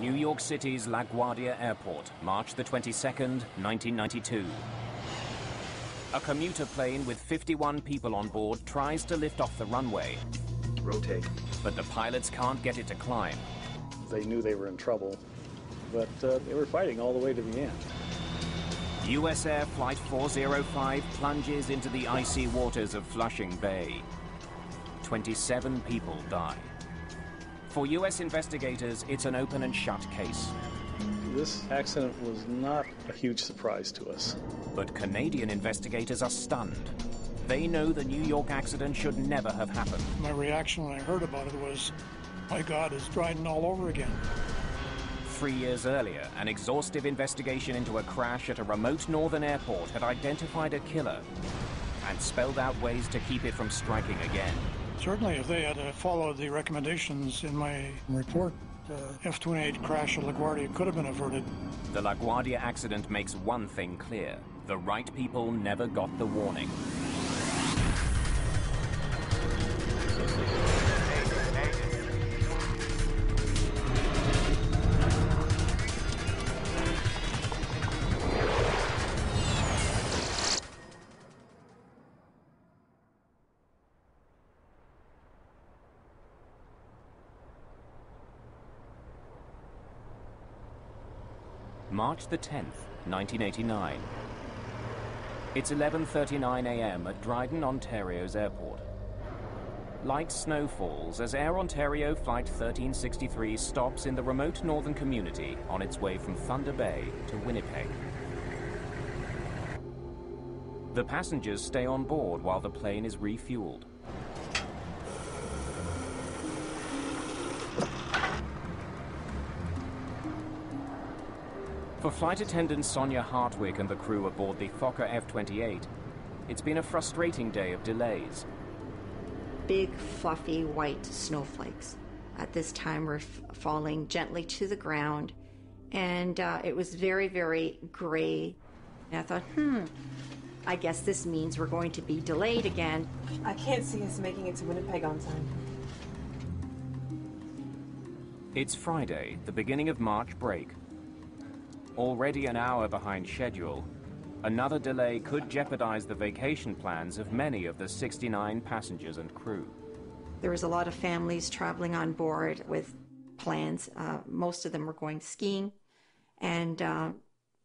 New York City's LaGuardia Airport, March the 22nd, 1992. A commuter plane with 51 people on board tries to lift off the runway. Rotate. But the pilots can't get it to climb. They knew they were in trouble, but they were fighting all the way to the end. US Air Flight 405 plunges into the icy waters of Flushing Bay. 27 people die. For US investigators, it's an open and shut case. This accident was not a huge surprise to us. But Canadian investigators are stunned. They know the New York accident should never have happened. My reaction when I heard about it was, my God, it's Dryden all over again. 3 years earlier, an exhaustive investigation into a crash at a remote northern airport had identified a killer and spelled out ways to keep it from striking again. Certainly, if they had followed the recommendations in my report, the F-28 crash at LaGuardia could have been averted. The LaGuardia accident makes one thing clear. The right people never got the warning. March the 10th, 1989. It's 11:39 a.m. at Dryden, Ontario's airport. Light snow falls as Air Ontario Flight 1363 stops in the remote northern community on its way from Thunder Bay to Winnipeg. The passengers stay on board while the plane is refueled. For flight attendant Sonia Hartwig and the crew aboard the Fokker F-28, it's been a frustrating day of delays. Big, fluffy, white snowflakes at this time were falling gently to the ground, and it was very, very gray. And I thought, I guess this means we're going to be delayed again. I can't see us making it to Winnipeg on time. It's Friday, the beginning of March break. Already an hour behind schedule, another delay could jeopardize the vacation plans of many of the 69 passengers and crew. There was a lot of families traveling on board with plans. Most of them were going skiing, and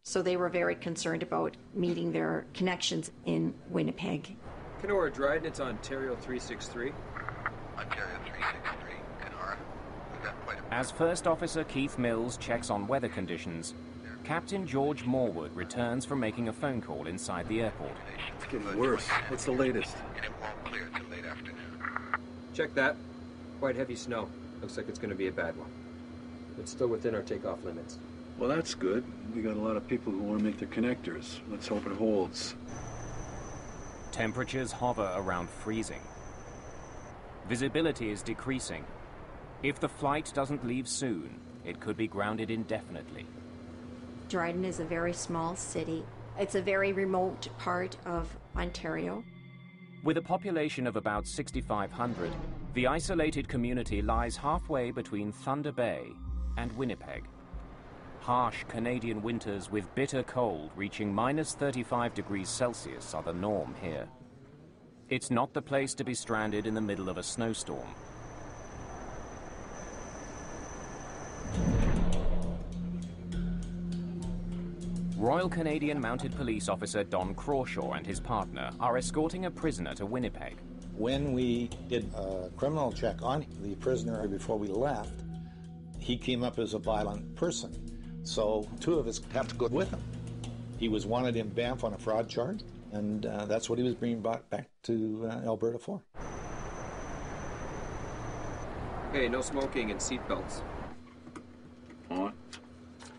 so they were very concerned about meeting their connections in Winnipeg. Kenora Dryden, it's Ontario 363. Ontario 363, Kenora. We've got quite a... As First Officer Keith Mills checks on weather conditions, Captain George Morwood returns from making a phone call inside the airport. It's getting worse. What's the latest? And it won't clear till late afternoon. Check that. Quite heavy snow. Looks like it's going to be a bad one. It's still within our takeoff limits. Well, that's good. We got a lot of people who want to make their connectors. Let's hope it holds. Temperatures hover around freezing. Visibility is decreasing. If the flight doesn't leave soon, it could be grounded indefinitely. Dryden is a very small city. It's a very remote part of Ontario. With a population of about 6,500, the isolated community lies halfway between Thunder Bay and Winnipeg. Harsh Canadian winters with bitter cold reaching minus 35 degrees Celsius are the norm here. It's not the place to be stranded in the middle of a snowstorm. Royal Canadian Mounted Police Officer Don Crawshaw and his partner are escorting a prisoner to Winnipeg. When we did a criminal check on the prisoner before we left, he came up as a violent person. So two of us have to go with him. He was wanted in Banff on a fraud charge, and that's what he was being brought back to Alberta for. Okay, no smoking and seatbelts. On.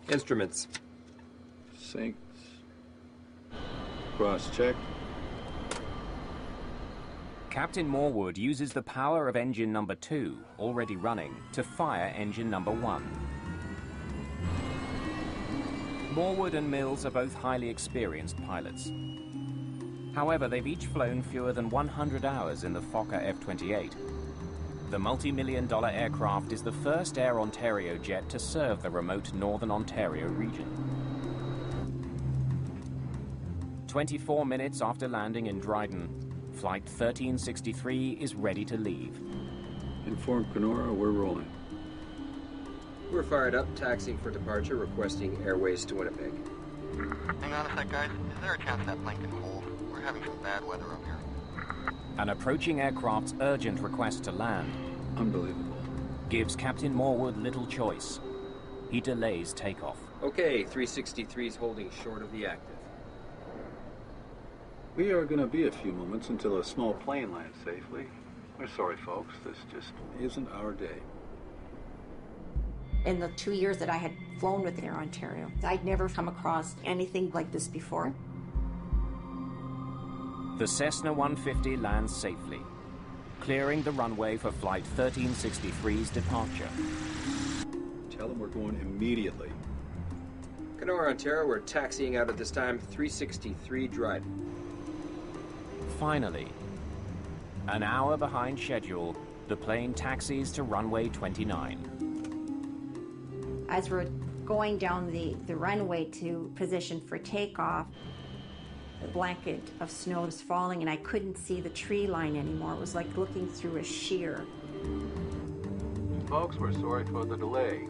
Instruments. Sinks. Cross-check. Captain Morwood uses the power of engine number 2, already running, to fire engine number 1. Morwood and Mills are both highly experienced pilots. However, they've each flown fewer than 100 hours in the Fokker F-28. The multi-million-dollar aircraft is the first Air Ontario jet to serve the remote Northern Ontario region. 24 minutes after landing in Dryden, Flight 1363 is ready to leave. Inform Kenora we're rolling. We're fired up, taxiing for departure, requesting airways to Winnipeg. Hang on a sec, guys. Is there a chance that plane can hold? We're having some bad weather up here. An approaching aircraft's urgent request to land Unbelievable. gives Captain Morwood little choice. He delays takeoff. Okay, 363's holding short of the active. We are going to be a few moments until a small plane lands safely. We're sorry, folks. This just isn't our day. In the 2 years that I had flown with Air Ontario, I'd never come across anything like this before. The Cessna 150 lands safely, clearing the runway for Flight 1363's departure. Tell them we're going immediately. Kenora, Ontario, we're taxiing out at this time, 363 Dryden. Finally, an hour behind schedule, the plane taxis to runway 29. As we're going down the runway to position for takeoff, a blanket of snow was falling and I couldn't see the tree line anymore. It was like looking through a sheer. Folks, we're sorry for the delay.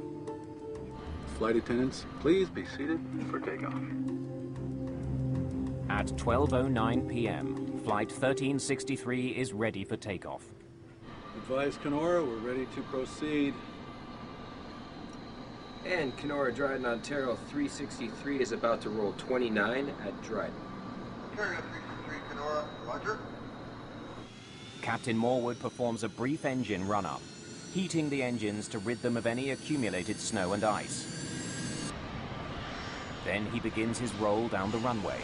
Flight attendants, please be seated for takeoff. At 12:09 p.m., Flight 1363 is ready for takeoff. Advise Kenora, we're ready to proceed. And Kenora, Dryden, Ontario, 363 is about to roll 29 at Dryden. Ontario 363, Kenora, roger. Captain Morwood performs a brief engine run-up, heating the engines to rid them of any accumulated snow and ice. Then he begins his roll down the runway.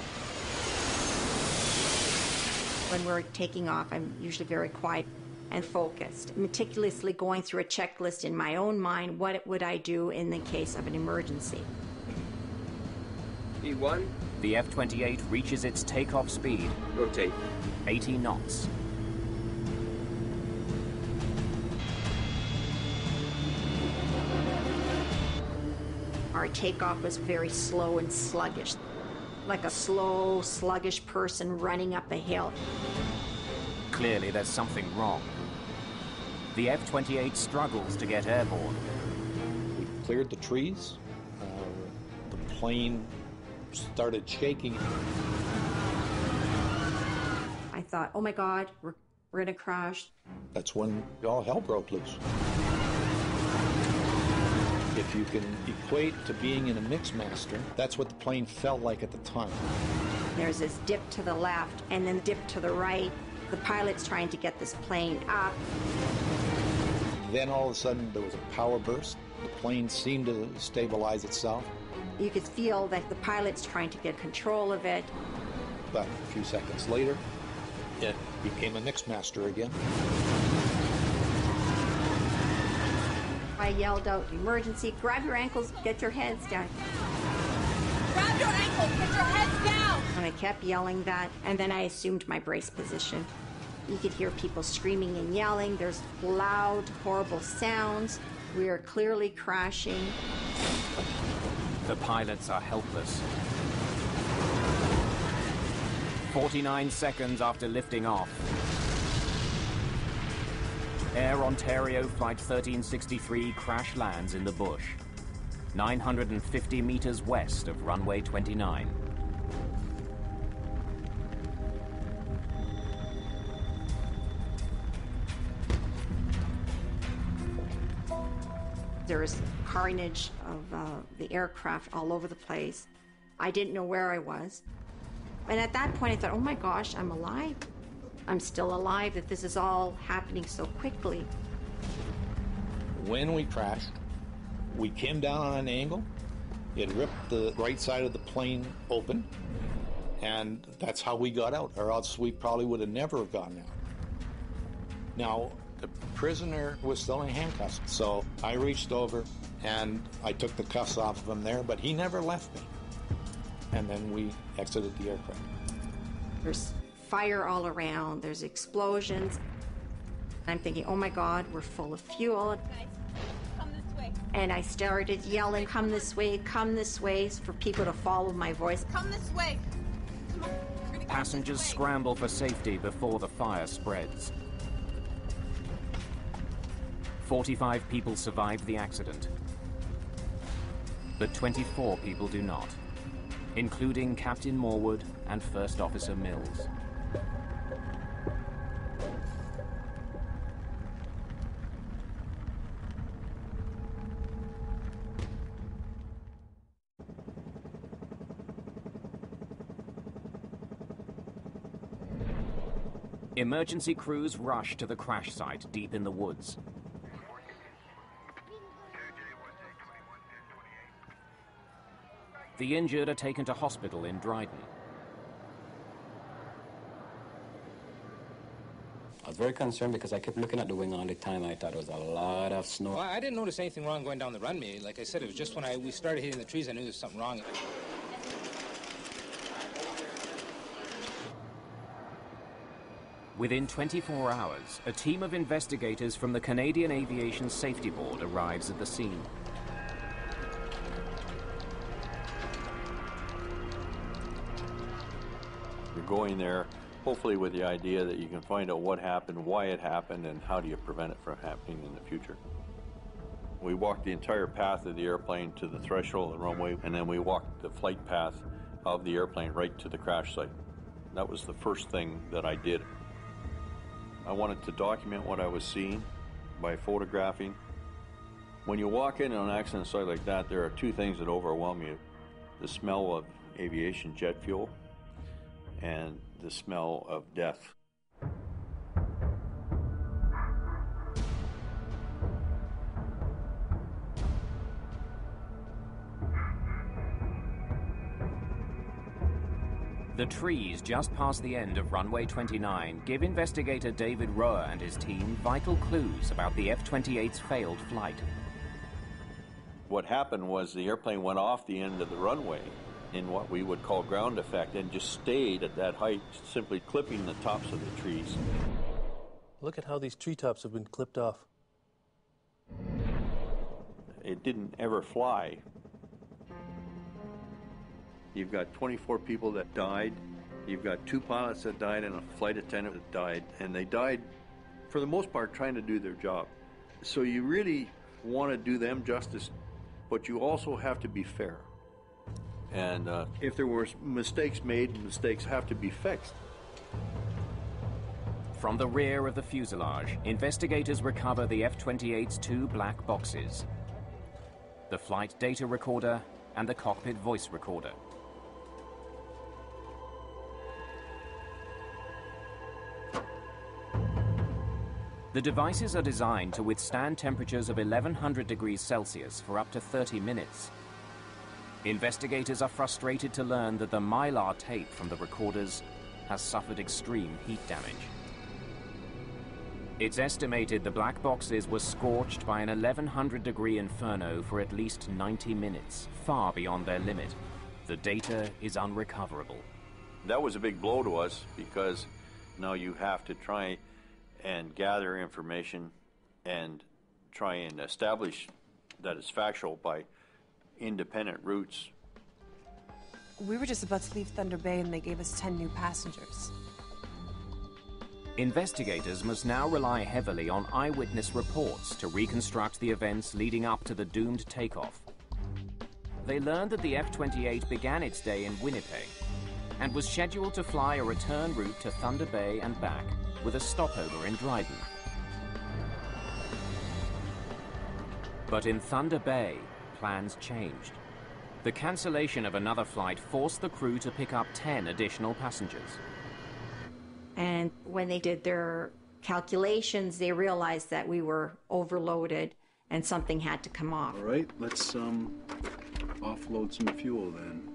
When we're taking off, I'm usually very quiet and focused, meticulously going through a checklist in my own mind. What would I do in the case of an emergency? E1, The F-28 reaches its takeoff speed, rotate. 80 knots. Our takeoff was very slow and sluggish, like a slow, sluggish person running up a hill. Clearly there's something wrong. The F-28 struggles to get airborne. We cleared the trees. The plane started shaking. I thought, oh my God, we're going to crash. That's when all hell broke loose. If you can equate to being in a Mixmaster, that's what the plane felt like at the time. There's this dip to the left and then dip to the right. The pilot's trying to get this plane up. Then all of a sudden there was a power burst. The plane seemed to stabilize itself. You could feel that the pilot's trying to get control of it. But a few seconds later, it became a Mixmaster again. I yelled out, emergency, grab your ankles, get your heads down. Grab your ankles, get your heads down! And I kept yelling that, and then I assumed my brace position. You could hear people screaming and yelling. There's loud, horrible sounds. We are clearly crashing. The pilots are helpless. 49 seconds after lifting off, Air Ontario Flight 1363 crash lands in the bush, 950 meters west of runway 29. There was carnage of the aircraft all over the place. I didn't know where I was. And at that point I thought, oh my gosh, I'm alive. I'm still alive, that this is all happening so quickly. When we crashed, we came down on an angle. It ripped the right side of the plane open, and that's how we got out, or else we probably would have never gotten out. Now, the prisoner was still in handcuffs, so I reached over and I took the cuffs off of him there, but he never left me. And then we exited the aircraft. There's fire all around, there's explosions. I'm thinking, oh my God, we're full of fuel. Guys, come this way. And I started yelling, come this way, for people to follow my voice. Come this way. Come on. We're gonna go Passengers this way. scramble for safety before the fire spreads. 45 people survived the accident, but 24 people do not, including Captain Morwood and First Officer Mills. Emergency crews rush to the crash site deep in the woods. The injured are taken to hospital in Dryden. I was very concerned because I kept looking at the wing all the time. I thought it was a lot of snow. Well, I didn't notice anything wrong going down the runway. Like I said, it was just when we started hitting the trees, I knew there was something wrong. Within 24 hours, a team of investigators from the Canadian Aviation Safety Board arrives at the scene. You're going there, hopefully with the idea that you can find out what happened, why it happened, and how do you prevent it from happening in the future. We walked the entire path of the airplane to the threshold of the runway, and then we walked the flight path of the airplane right to the crash site. That was the first thing that I did. I wanted to document what I was seeing by photographing. When you walk in on an accident site like that, there are two things that overwhelm you. The smell of aviation jet fuel and the smell of death. The trees just past the end of runway 29 give investigator David Rohr and his team vital clues about the F-28's failed flight. What happened was the airplane went off the end of the runway in what we would call ground effect and just stayed at that height, simply clipping the tops of the trees. Look at how these treetops have been clipped off. It didn't ever fly. You've got 24 people that died. You've got 2 pilots that died and a flight attendant that died. And they died, for the most part, trying to do their job. So you really want to do them justice, but you also have to be fair. And if there were mistakes made, mistakes have to be fixed. From the rear of the fuselage, investigators recover the F-28's 2 black boxes, the flight data recorder and the cockpit voice recorder. The devices are designed to withstand temperatures of 1100 degrees Celsius for up to 30 minutes. Investigators are frustrated to learn that the mylar tape from the recorders has suffered extreme heat damage. It's estimated the black boxes were scorched by an 1100-degree inferno for at least 90 minutes, far beyond their limit. The data is unrecoverable. That was a big blow to us because now you have to try and gather information and try and establish that it's factual by independent routes. We were just about to leave Thunder Bay and they gave us 10 new passengers. Investigators must now rely heavily on eyewitness reports to reconstruct the events leading up to the doomed takeoff. They learned that the F-28 began its day in Winnipeg and was scheduled to fly a return route to Thunder Bay and back with a stopover in Dryden. But in Thunder Bay, plans changed. The cancellation of another flight forced the crew to pick up 10 additional passengers. And when they did their calculations, they realized that we were overloaded and something had to come off. All right, let's offload some fuel then.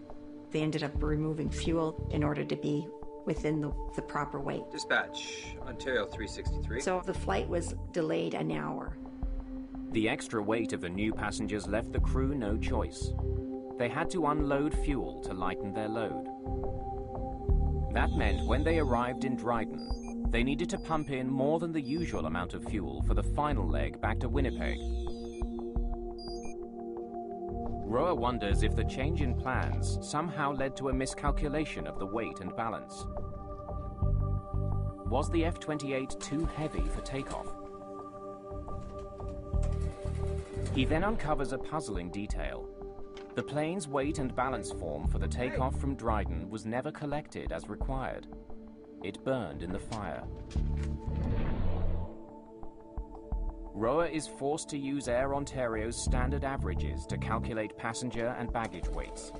They ended up removing fuel in order to be within the proper weight. Dispatch, Ontario 363. So the flight was delayed an hour. The extra weight of the new passengers left the crew no choice. They had to unload fuel to lighten their load. That meant when they arrived in Dryden, They needed to pump in more than the usual amount of fuel for the final leg back to Winnipeg. Roa wonders if the change in plans somehow led to a miscalculation of the weight and balance. Was the F-28 too heavy for takeoff? He then uncovers a puzzling detail. The plane's weight and balance form for the takeoff from Dryden was never collected as required. It burned in the fire. Roa is forced to use Air Ontario's standard averages to calculate passenger and baggage weights.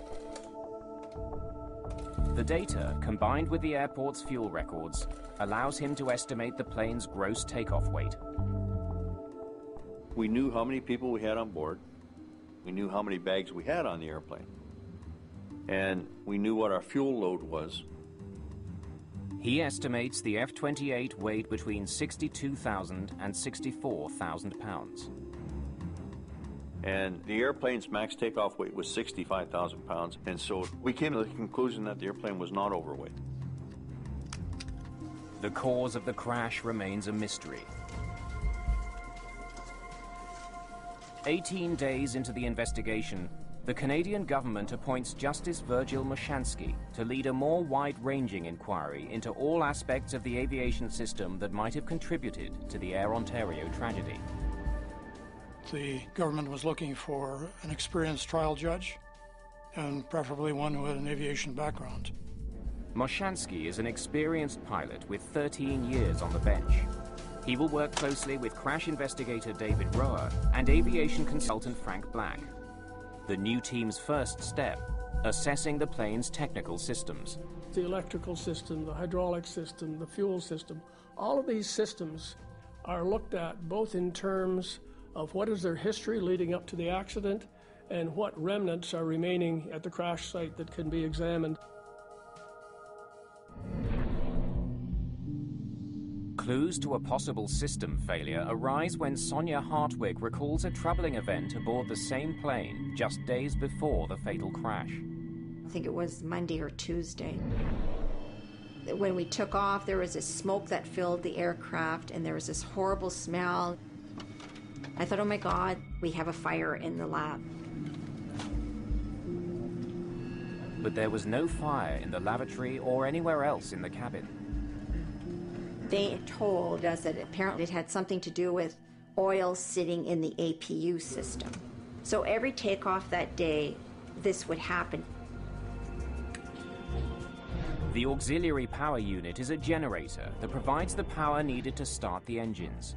The data, combined with the airport's fuel records, allows him to estimate the plane's gross takeoff weight. We knew how many people we had on board. We knew how many bags we had on the airplane. And we knew what our fuel load was. He estimates the F-28 weighed between 62,000 and 64,000 pounds. And the airplane's max takeoff weight was 65,000 pounds. And so we came to the conclusion that the airplane was not overweight. The cause of the crash remains a mystery. 18 days into the investigation, the Canadian government appoints Justice Virgil Moshansky to lead a more wide-ranging inquiry into all aspects of the aviation system that might have contributed to the Air Ontario tragedy. The government was looking for an experienced trial judge, and preferably one who had an aviation background. Moshansky is an experienced pilot with 13 years on the bench. He will work closely with crash investigator David Roa and aviation consultant Frank Black. The new team's first step, assessing the plane's technical systems. The electrical system, the hydraulic system, the fuel system, all of these systems are looked at both in terms of what is their history leading up to the accident and what remnants are remaining at the crash site that can be examined. Clues to a possible system failure arise when Sonia Hartwig recalls a troubling event aboard the same plane just days before the fatal crash. I think it was Monday or Tuesday. When we took off, there was this smoke that filled the aircraft, and there was this horrible smell. I thought, oh my God, we have a fire in the lab. But there was no fire in the lavatory or anywhere else in the cabin. They told us that apparently it had something to do with oil sitting in the APU system. So every takeoff that day, this would happen. The auxiliary power unit is a generator that provides the power needed to start the engines.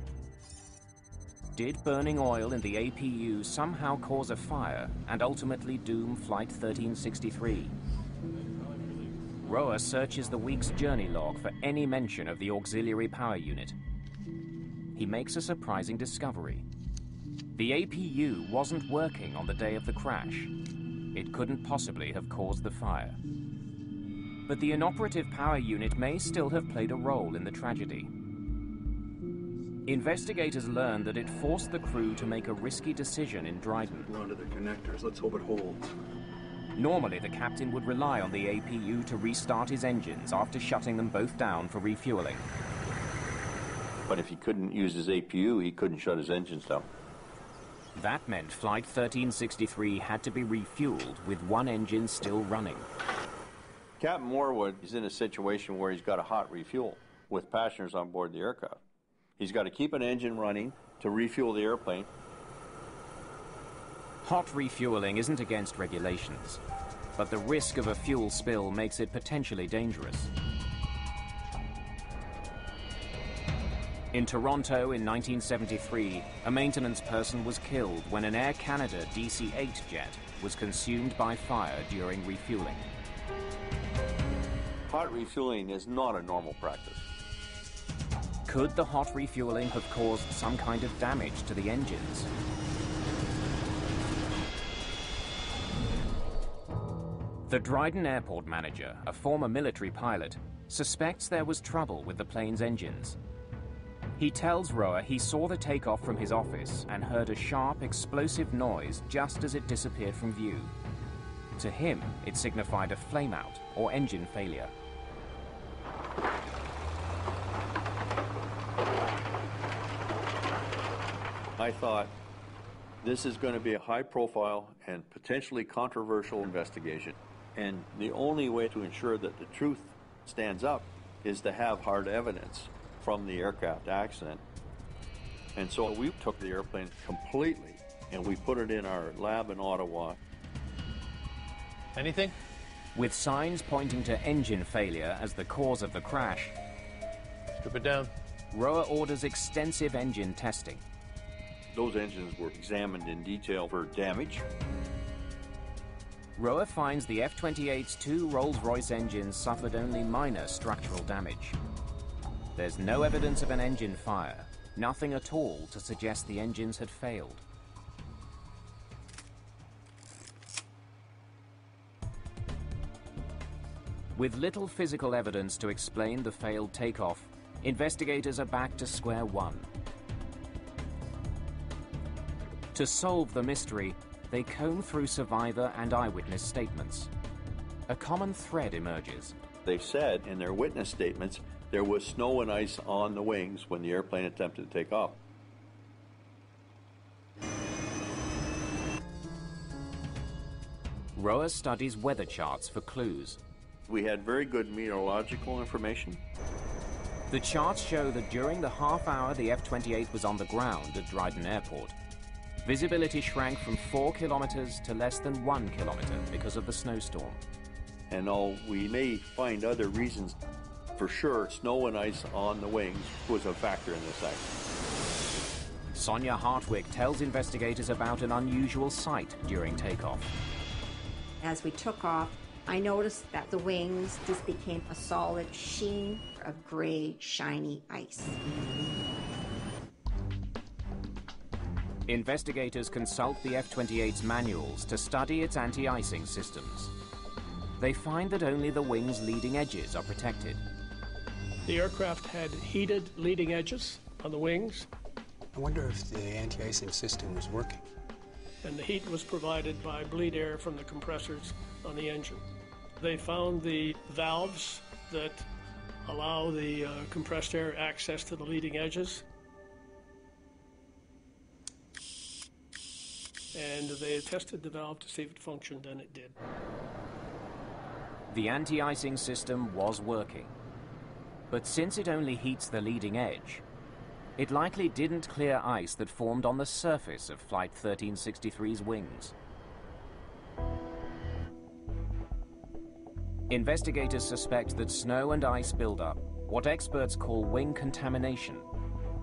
Did burning oil in the APU somehow cause a fire and ultimately doom Flight 1363? Roa searches the week's journey log for any mention of the auxiliary power unit. He makes a surprising discovery. The APU wasn't working on the day of the crash. It couldn't possibly have caused the fire. But the inoperative power unit may still have played a role in the tragedy. Investigators learned that it forced the crew to make a risky decision in Dryden. We're onto the connectors. Let's hope it holds. Normally, the captain would rely on the APU to restart his engines after shutting them both down for refueling. But if he couldn't use his APU, he couldn't shut his engines down. That meant Flight 1363 had to be refueled with one engine still running. Captain Morwood is in a situation where he's got a hot refuel with passengers on board the aircraft. He's got to keep an engine running to refuel the airplane. Hot refueling isn't against regulations, but the risk of a fuel spill makes it potentially dangerous. In Toronto in 1973, a maintenance person was killed when an Air Canada DC-8 jet was consumed by fire during refueling. Hot refueling is not a normal practice. Could the hot refueling have caused some kind of damage to the engines? The Dryden airport manager, a former military pilot, suspects there was trouble with the plane's engines. He tells Roa he saw the takeoff from his office and heard a sharp, explosive noise just as it disappeared from view. To him, it signified a flameout or engine failure. I thought, this is going to be a high-profile and potentially controversial investigation, and the only way to ensure that the truth stands up is to have hard evidence from the aircraft accident. And so we took the airplane completely, and we put it in our lab in Ottawa. Anything? With signs pointing to engine failure as the cause of the crash, strip it down. Roa orders extensive engine testing. Those engines were examined in detail for damage. Roa finds the F-28's 2 Rolls-Royce engines suffered only minor structural damage. There's no evidence of an engine fire, nothing at all to suggest the engines had failed. With little physical evidence to explain the failed takeoff, investigators are back to square one. To solve the mystery, they comb through survivor and eyewitness statements. A common thread emerges. They said in their witness statements there was snow and ice on the wings when the airplane attempted to take off. Roa studies weather charts for clues. We had very good meteorological information. The charts show that during the half hour the F-28 was on the ground at Dryden Airport, visibility shrank from 4 kilometers to less than 1 kilometer because of the snowstorm. And though we may find other reasons, for sure snow and ice on the wings was a factor in this accident. Sonia Hartwig tells investigators about an unusual sight during takeoff. As we took off, I noticed that the wings just became a solid sheen of gray, shiny ice. Investigators consult the F-28's manuals to study its anti-icing systems. They find that only the wing's leading edges are protected. The aircraft had heated leading edges on the wings. I wonder if the anti-icing system was working. And the heat was provided by bleed air from the compressors on the engine. They found the valves that allow the compressed air access to the leading edges. And they tested the valve to see if it functioned, and it did. The anti-icing system was working. But since it only heats the leading edge, it likely didn't clear ice that formed on the surface of Flight 1363's wings. Investigators suspect that snow and ice buildup, what experts call wing contamination,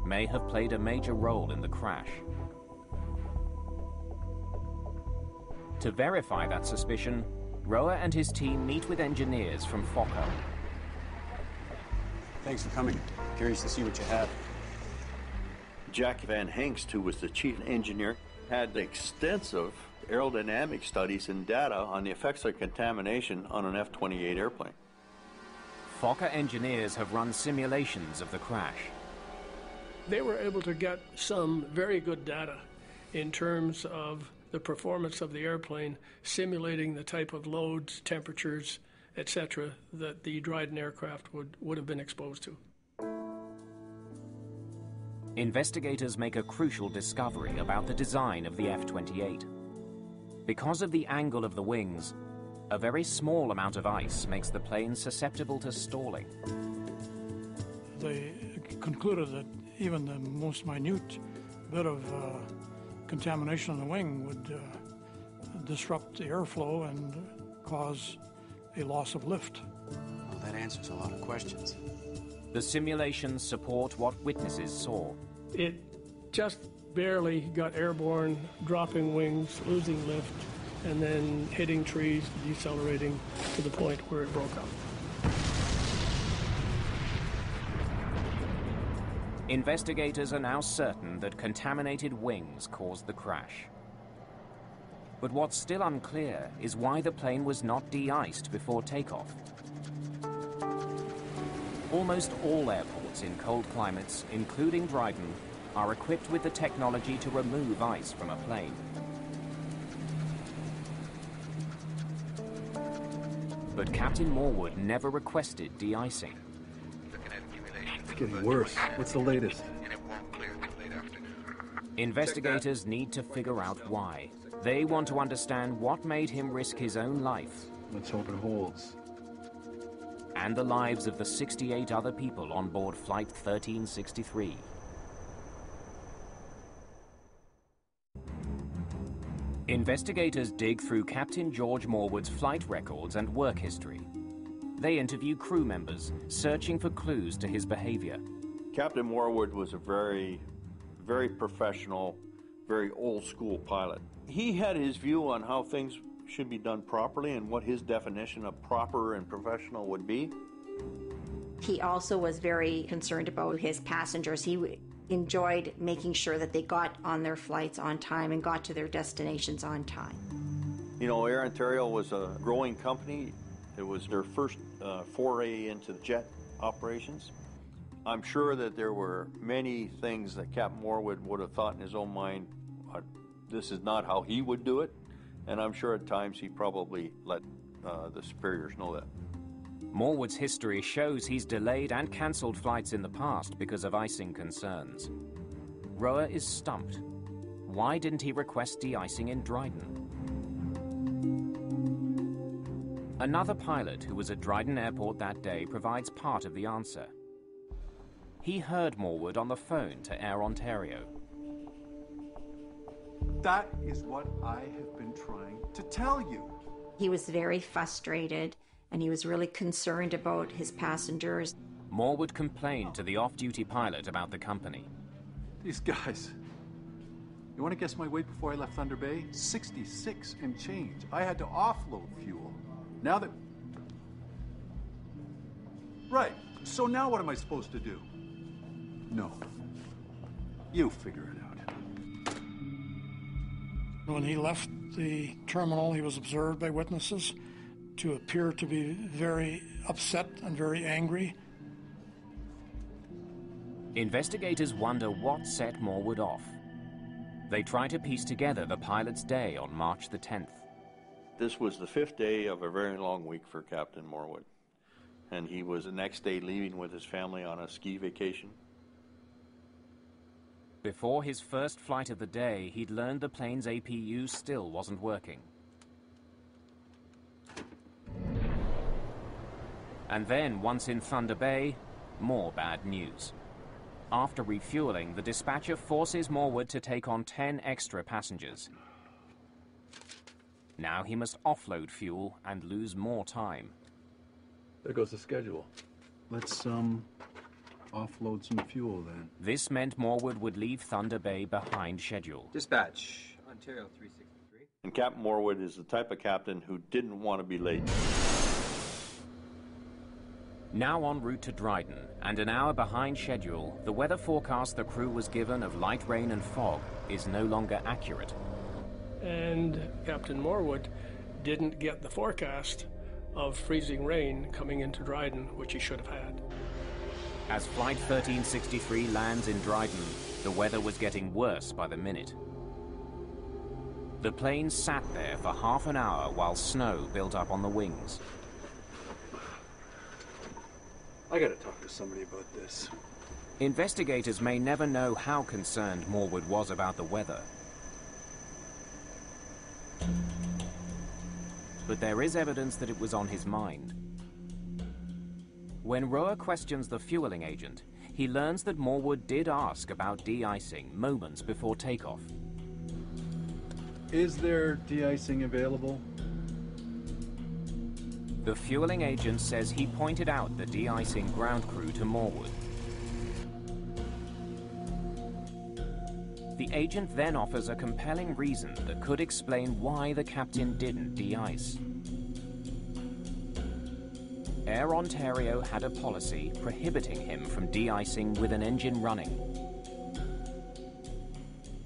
may have played a major role in the crash. To verify that suspicion, Roa and his team meet with engineers from Fokker. Thanks for coming. Curious to see what you have. Jack Van Hengst, who was the chief engineer, had extensive aerodynamic studies and data on the effects of contamination on an F-28 airplane. Fokker engineers have run simulations of the crash. They were able to get some very good data in terms of the performance of the airplane, simulating the type of loads, temperatures, etc., that the Dryden aircraft would have been exposed to. Investigators make a crucial discovery about the design of the F-28. Because of the angle of the wings, a very small amount of ice makes the plane susceptible to stalling. They concluded that even the most minute bit of contamination on the wing would disrupt the airflow and cause a loss of lift. Well, that answers a lot of questions. The simulations support what witnesses saw. It just barely got airborne, dropping wings, losing lift, and then hitting trees, decelerating to the point where it broke up. Investigators are now certain that contaminated wings caused the crash. But what's still unclear is why the plane was not de-iced before takeoff. Almost all airports in cold climates, including Dryden, are equipped with the technology to remove ice from a plane. But Captain Morwood never requested de-icing. It's getting worse. What's the latest? And it won't clear until late afternoon. Investigators need to figure out why. They want to understand what made him risk his own life. Let's hope it holds. And the lives of the 68 other people on board Flight 1363. Investigators dig through Captain George Morwood's flight records and work history. They interview crew members, searching for clues to his behavior. Captain Morwood was a very professional, very old-school pilot. He had his view on how things should be done properly and what his definition of proper and professional would be. He also was very concerned about his passengers. He enjoyed making sure that they got on their flights on time and got to their destinations on time. You know, Air Ontario was a growing company. It was their first foray into jet operations. I'm sure that there were many things that Captain Morwood would have thought in his own mind, this is not how he would do it. And I'm sure at times he probably let the superiors know that. Morwood's history shows he's delayed and cancelled flights in the past because of icing concerns. Roa is stumped. Why didn't he request de-icing in Dryden? Another pilot who was at Dryden Airport that day provides part of the answer. He heard Morwood on the phone to Air Ontario. That is what I have been trying to tell you. He was very frustrated, and he was really concerned about his passengers. Morwood complained to the off-duty pilot about the company. These guys. You want to guess my weight before I left Thunder Bay? 66 and change. I had to offload fuel. Now that... Right. So now what am I supposed to do? No. You figure it out. When he left the terminal, he was observed by witnesses to appear to be very upset and very angry. Investigators wonder what set Morwood off. They try to piece together the pilot's day on March the 10th. This was the 5th day of a very long week for Captain Morwood. And he was the next day leaving with his family on a ski vacation. Before his first flight of the day, he'd learned the plane's APU still wasn't working. And then, once in Thunder Bay, more bad news. After refueling, the dispatcher forces Morwood to take on 10 extra passengers. Now he must offload fuel and lose more time. There goes the schedule. Let's, offload some fuel then. This meant Morwood would leave Thunder Bay behind schedule. Dispatch, Ontario 363. And Captain Morwood is the type of captain who didn't want to be late. Now en route to Dryden, and an hour behind schedule, the weather forecast the crew was given of light rain and fog is no longer accurate. And Captain Morwood didn't get the forecast of freezing rain coming into Dryden, which he should have had. As Flight 1363 lands in Dryden, the weather was getting worse by the minute. The plane sat there for half an hour while snow built up on the wings. I gotta talk to somebody about this. Investigators may never know how concerned Morwood was about the weather. But there is evidence that it was on his mind. When Roa questions the fueling agent, he learns that Morwood did ask about de-icing moments before takeoff. Is there de-icing available? The fueling agent says he pointed out the de-icing ground crew to Morwood. The agent then offers a compelling reason that could explain why the captain didn't de-ice. Air Ontario had a policy prohibiting him from de-icing with an engine running.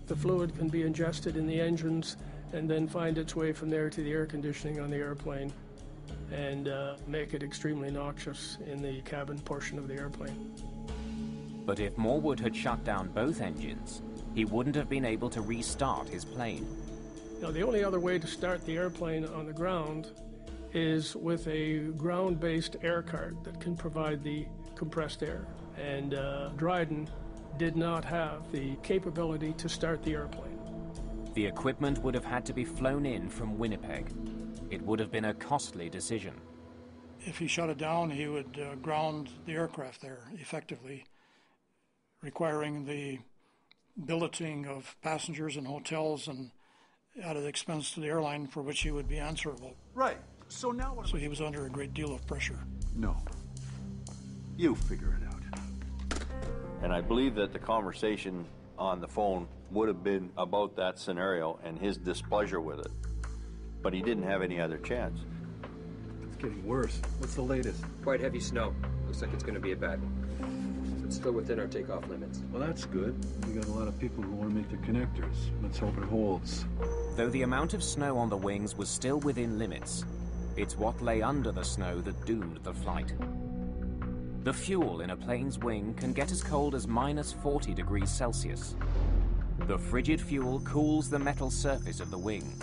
The fluid can be ingested in the engines and then find its way from there to the air conditioning on the airplane and make it extremely noxious in the cabin portion of the airplane. But if Morwood had shut down both engines, he wouldn't have been able to restart his plane. Now, the only other way to start the airplane on the ground is with a ground-based air cart that can provide the compressed air. And Dryden did not have the capability to start the airplane. The equipment would have had to be flown in from Winnipeg. It would have been a costly decision. If he shut it down, he would ground the aircraft there effectively, requiring the billeting of passengers and hotels and at an expense to the airline for which he would be answerable. Right. So now what? So he was under a great deal of pressure. No. You figure it out. And I believe that the conversation on the phone would have been about that scenario and his displeasure with it. But he didn't have any other chance. It's getting worse. What's the latest? Quite heavy snow. Looks like it's going to be a bad one. It's still within our takeoff limits. Well, that's good. We got a lot of people who want to make the connectors. Let's hope it holds. Though the amount of snow on the wings was still within limits, it's what lay under the snow that doomed the flight. The fuel in a plane's wing can get as cold as minus 40 degrees Celsius. The frigid fuel cools the metal surface of the wing.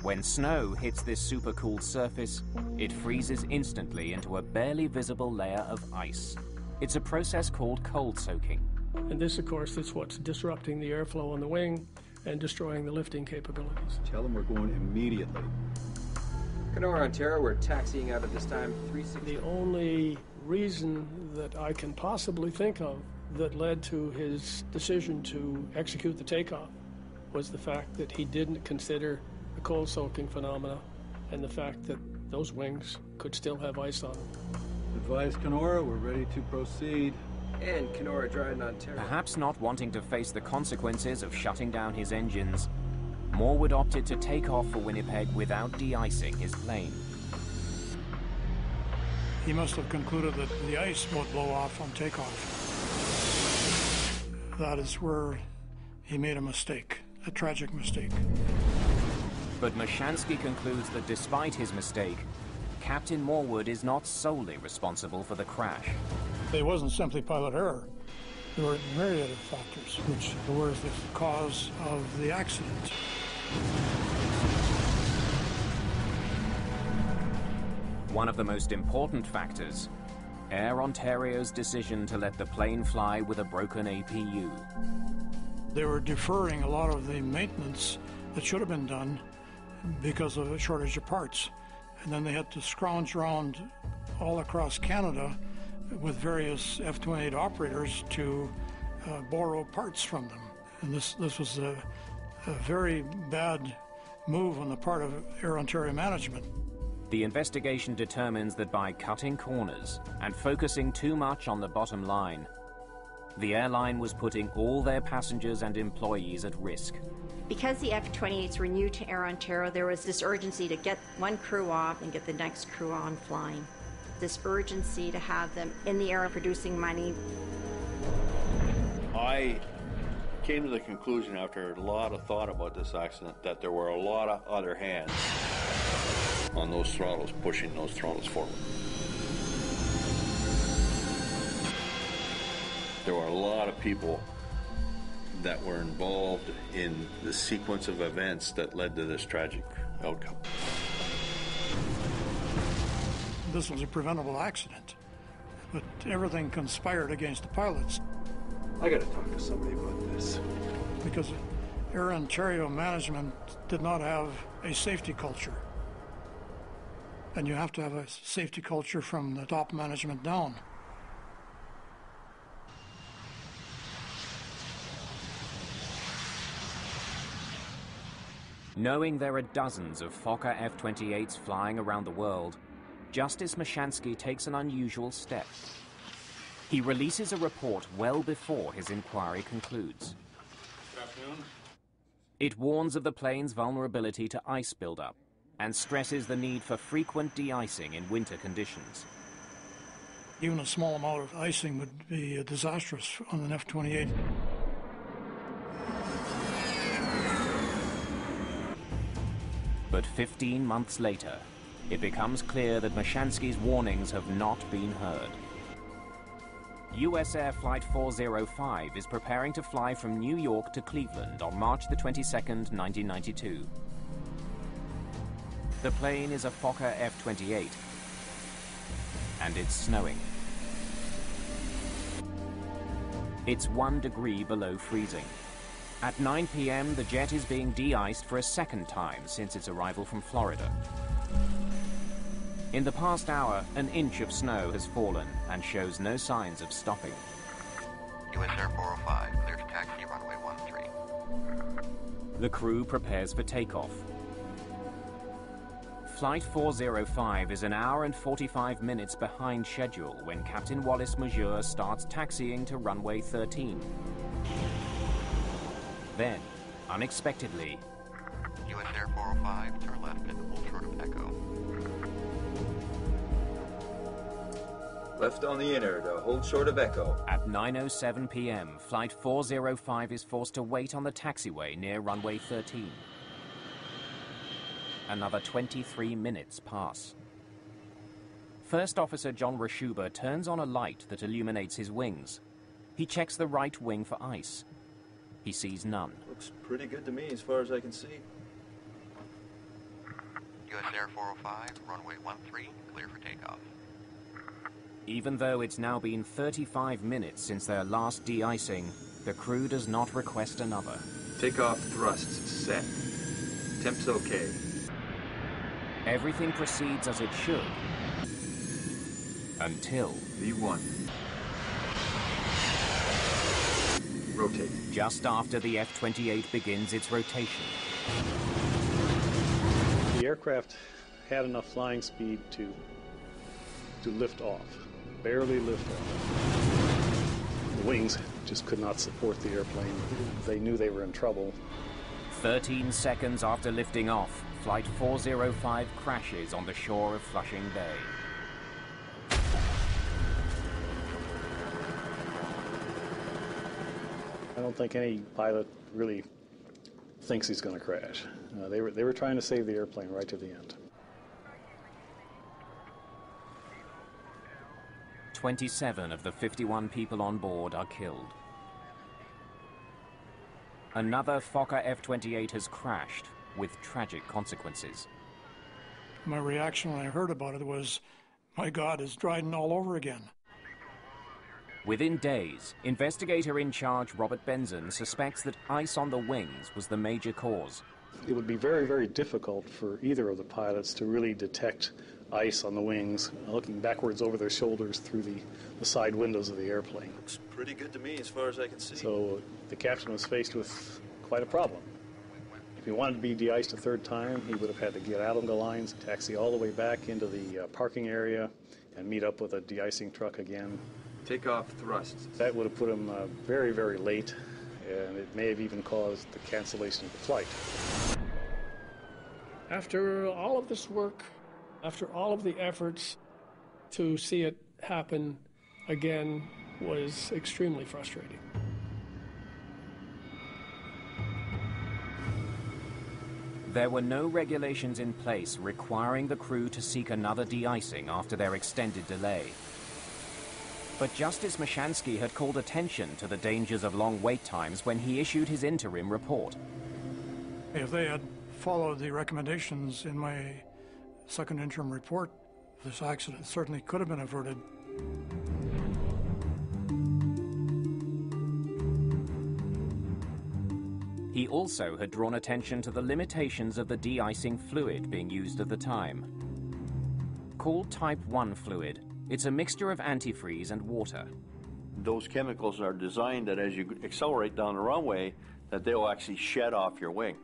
When snow hits this supercooled surface, it freezes instantly into a barely visible layer of ice. It's a process called cold soaking. And this, of course, is what's disrupting the airflow on the wing and destroying the lifting capabilities. Tell them we're going immediately. Kenora, Ontario, we're taxiing out at this time, 360. The only reason that I can possibly think of that led to his decision to execute the takeoff was the fact that he didn't consider the cold soaking phenomena and the fact that those wings could still have ice on them. Advise Kenora, we're ready to proceed. And Kenora Dryden, Ontario. Perhaps not wanting to face the consequences of shutting down his engines, Morwood opted to take off for Winnipeg without de-icing his plane. He must have concluded that the ice would blow off on takeoff. That is where he made a mistake, a tragic mistake. But Mashansky concludes that despite his mistake, Captain Morwood is not solely responsible for the crash. It wasn't simply pilot error. There were myriad of factors which were the cause of the accident. One of the most important factors, Air Ontario's decision to let the plane fly with a broken APU. They were deferring a lot of the maintenance that should have been done because of a shortage of parts. And then they had to scrounge around all across Canada with various F-28 operators to borrow parts from them. And this was a very bad move on the part of Air Ontario management. The investigation determines that by cutting corners and focusing too much on the bottom line, the airline was putting all their passengers and employees at risk. Because the F-28s were new to Air Ontario, there was this urgency to get one crew off and get the next crew on flying. This urgency to have them in the air producing money. I came to the conclusion after a lot of thought about this accident that there were a lot of other hands on those throttles, pushing those throttles forward. There were a lot of people that were involved in the sequence of events that led to this tragic outcome. This was a preventable accident, but everything conspired against the pilots. I gotta talk to somebody about this. Because Air Ontario management did not have a safety culture. And you have to have a safety culture from the top management down. Knowing there are dozens of Fokker F-28s flying around the world, Justice Mashansky takes an unusual step. He releases a report well before his inquiry concludes. Good afternoon. It warns of the plane's vulnerability to ice buildup and stresses the need for frequent de-icing in winter conditions. Even a small amount of icing would be disastrous on an F-28. But 15 months later, it becomes clear that Mashansky's warnings have not been heard. US Air Flight 405 is preparing to fly from New York to Cleveland on March the 22nd, 1992. The plane is a Fokker F-28, and it's snowing. It's 1 degree below freezing. At 9 p.m., the jet is being de-iced for a second time since its arrival from Florida. In the past hour, an inch of snow has fallen and shows no signs of stopping. US Air 405, clear to taxi runway 13. The crew prepares for takeoff. Flight 405 is an hour and 45 minutes behind schedule when Captain Wallace Majeur starts taxiing to runway 13. Then, unexpectedly, US Air 405, turn left and hold short of Echo. Left on the inner to hold short of Echo. At 9:07 p.m., Flight 405 is forced to wait on the taxiway near runway 13. Another 23 minutes pass. First Officer John Rashuba turns on a light that illuminates his wings. He checks the right wing for ice. He sees none. Looks pretty good to me as far as I can see. US Air 405, runway 13, clear for takeoff. Even though it's now been 35 minutes since their last de-icing, the crew does not request another. Takeoff thrusts set. Temp's okay. Everything proceeds as it should. Until... V1. Rotate. Just after the F-28 begins its rotation. The aircraft had enough flying speed to lift off. Barely lift off. The wings just could not support the airplane. They knew they were in trouble. 13 seconds after lifting off, Flight 405 crashes on the shore of Flushing Bay. I don't think any pilot really thinks he's going to crash. They were trying to save the airplane right to the end. 27 of the 51 people on board are killed. Another Fokker F-28 has crashed, with tragic consequences. My reaction when I heard about it was, my God, it's Dryden all over again. Within days, investigator in charge Robert Benson suspects that ice on the wings was the major cause. It would be very, very difficult for either of the pilots to really detect ice on the wings, looking backwards over their shoulders through the side windows of the airplane. Looks pretty good to me as far as I can see. So the captain was faced with quite a problem. If he wanted to be de-iced a third time, he would have had to get out on the lines, taxi all the way back into the parking area, and meet up with a de-icing truck again. Takeoff thrusts. That would have put him very, very late, and it may have even caused the cancellation of the flight. After all of this work, after all of the efforts, to see it happen again was extremely frustrating. There were no regulations in place requiring the crew to seek another de-icing after their extended delay. But Justice Mashansky had called attention to the dangers of long wait times when he issued his interim report. If they had followed the recommendations in my second interim report, this accident certainly could have been averted. He also had drawn attention to the limitations of the de-icing fluid being used at the time. Called Type 1 fluid, it's a mixture of antifreeze and water. Those chemicals are designed that as you accelerate down the runway, that they'll actually shed off your wing,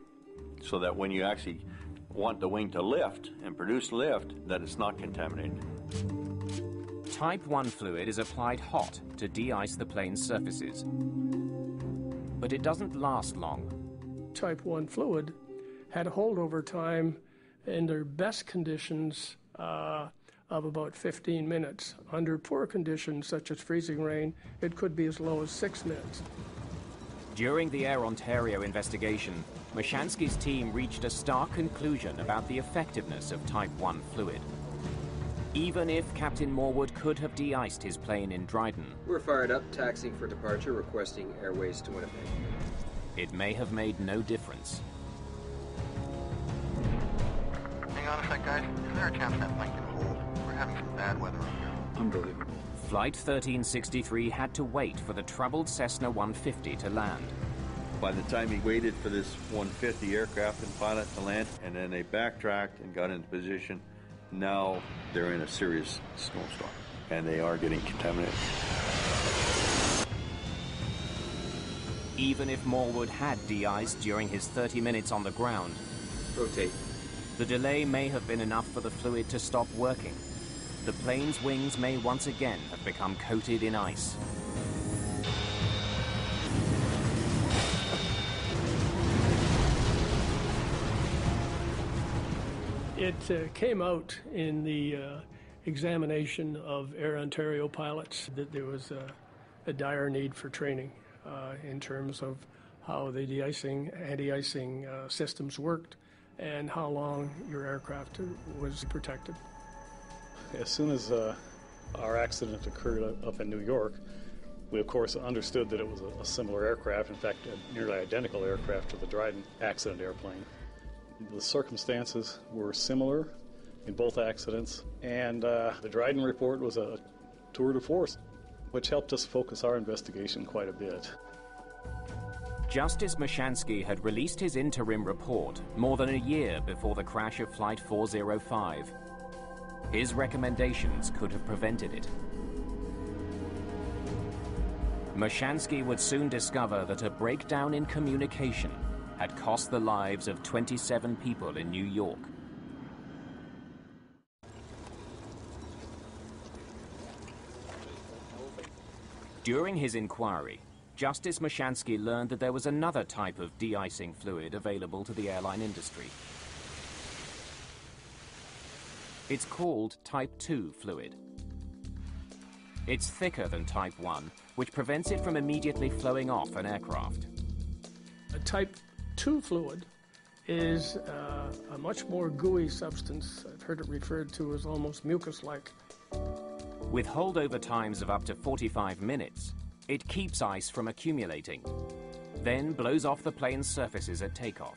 so that when you actually want the wing to lift and produce lift, that it's not contaminated. Type 1 fluid is applied hot to de-ice the plane's surfaces. But it doesn't last long. Type 1 fluid had a holdover time in their best conditions of about 15 minutes. Under poor conditions, such as freezing rain, it could be as low as 6 minutes. During the Air Ontario investigation, Mashansky's team reached a stark conclusion about the effectiveness of Type 1 fluid. Even if Captain Morwood could have de-iced his plane in Dryden, We're fired up, taxiing for departure, requesting airways to Winnipeg. it may have made no difference. Hang on a sec, guys. Is there a chance that plane can hold? We're having some bad weather up here. Unbelievable. Flight 1363 had to wait for the troubled Cessna 150 to land. By the time he waited for this 150 aircraft and pilot to land, and then they backtracked and got into position, now they're in a serious snowstorm, and they are getting contaminated. Even if Morwood had de-iced during his 30 minutes on the ground, rotate. The delay may have been enough for the fluid to stop working. The plane's wings may once again have become coated in ice. It came out in the examination of Air Ontario pilots that there was a dire need for training in terms of how the de-icing, anti-icing systems worked and how long your aircraft was protected. As soon as our accident occurred up in New York, we of course understood that it was a similar aircraft, in fact a nearly identical aircraft to the Dryden accident airplane. The circumstances were similar in both accidents, and the Dryden report was a tour de force, which helped us focus our investigation quite a bit. Justice Mashansky had released his interim report more than a year before the crash of Flight 405. His recommendations could have prevented it. Mashansky would soon discover that a breakdown in communication had cost the lives of 27 people in New York. During his inquiry, Justice Mashansky learned that there was another type of de-icing fluid available to the airline industry. It's called Type 2 fluid. It's thicker than Type 1, which prevents it from immediately flowing off an aircraft. A Type 2 fluid is a much more gooey substance. I've heard it referred to as almost mucus-like. With holdover times of up to 45 minutes, it keeps ice from accumulating, then blows off the plane's surfaces at takeoff.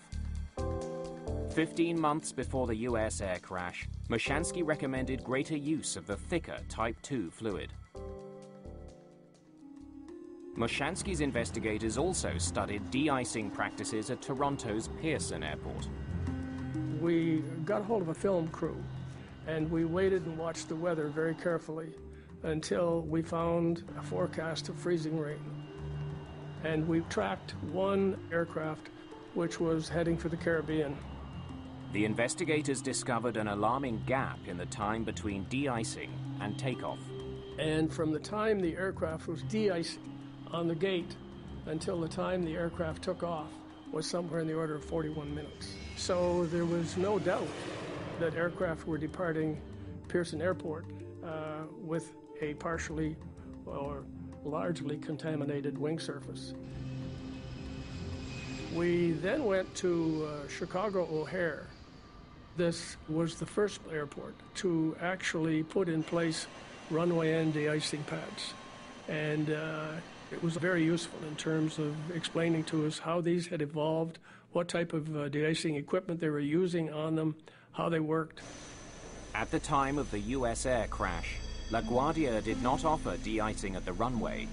15 months before the US air crash, Mashansky recommended greater use of the thicker Type 2 fluid. Mashansky's investigators also studied de-icing practices at Toronto's Pearson Airport. We got hold of a film crew, and we waited and watched the weather very carefully until we found a forecast of freezing rain. And we tracked one aircraft which was heading for the Caribbean. The investigators discovered an alarming gap in the time between de-icing and takeoff. And from the time the aircraft was de-icing on the gate until the time the aircraft took off was somewhere in the order of 41 minutes. So there was no doubt that aircraft were departing Pearson Airport with a partially or largely contaminated wing surface. We then went to Chicago O'Hare. This was the first airport to actually put in place runway end de-icing pads. And it was very useful in terms of explaining to us how these had evolved, what type of de-icing equipment they were using on them, how they worked. At the time of the US air crash, LaGuardia did not offer de-icing at the runway,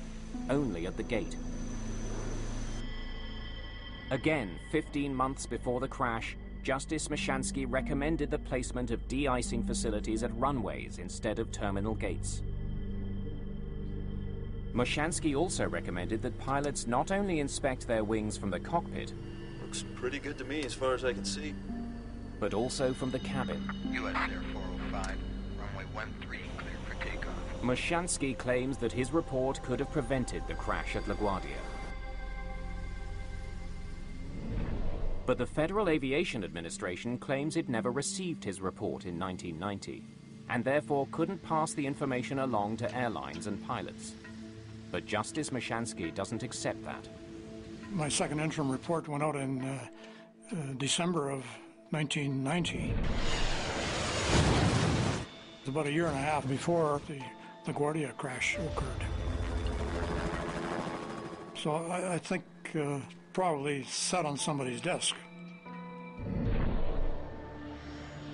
only at the gate. Again, 15 months before the crash, Justice Mashansky recommended the placement of de-icing facilities at runways instead of terminal gates. Mashansky also recommended that pilots not only inspect their wings from the cockpit, Looks pretty good to me as far as I can see, but also from the cabin. US Air 405, runway 13, clear for takeoff. Mashansky claims that his report could have prevented the crash at LaGuardia. But the Federal Aviation Administration claims it never received his report in 1990, and therefore couldn't pass the information along to airlines and pilots. But Justice Mashansky doesn't accept that. My second interim report went out in December of 1990. It's about a year and a half before the LaGuardia crash occurred. So I think probably sat on somebody's desk.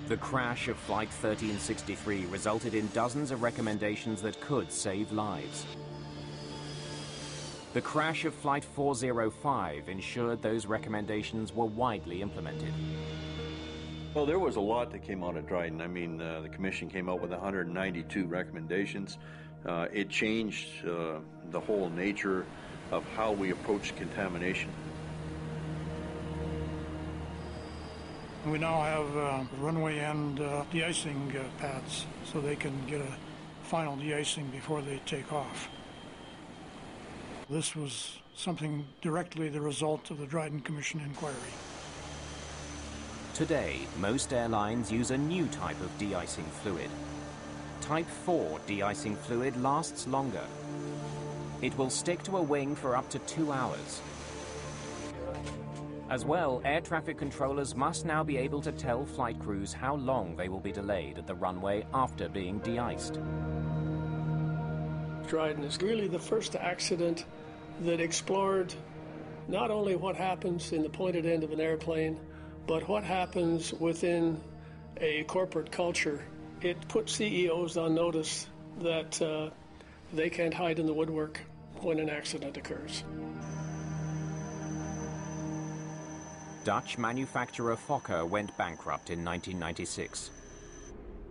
The crash of Flight 1363 resulted in dozens of recommendations that could save lives. The crash of Flight 405 ensured those recommendations were widely implemented. Well, there was a lot that came out of Dryden. I mean, the Commission came out with 192 recommendations. It changed the whole nature of how we approach contamination. We now have runway end de-icing pads, so they can get a final de-icing before they take off. This was something directly the result of the Dryden Commission inquiry. Today, most airlines use a new type of de-icing fluid. Type 4 de-icing fluid lasts longer. It will stick to a wing for up to 2 hours. As well, air traffic controllers must now be able to tell flight crews how long they will be delayed at the runway after being de-iced. Dryden is really the first accident that explored not only what happens in the pointed end of an airplane, but what happens within a corporate culture. It put CEOs on notice that they can't hide in the woodwork when an accident occurs. Dutch manufacturer Fokker went bankrupt in 1996.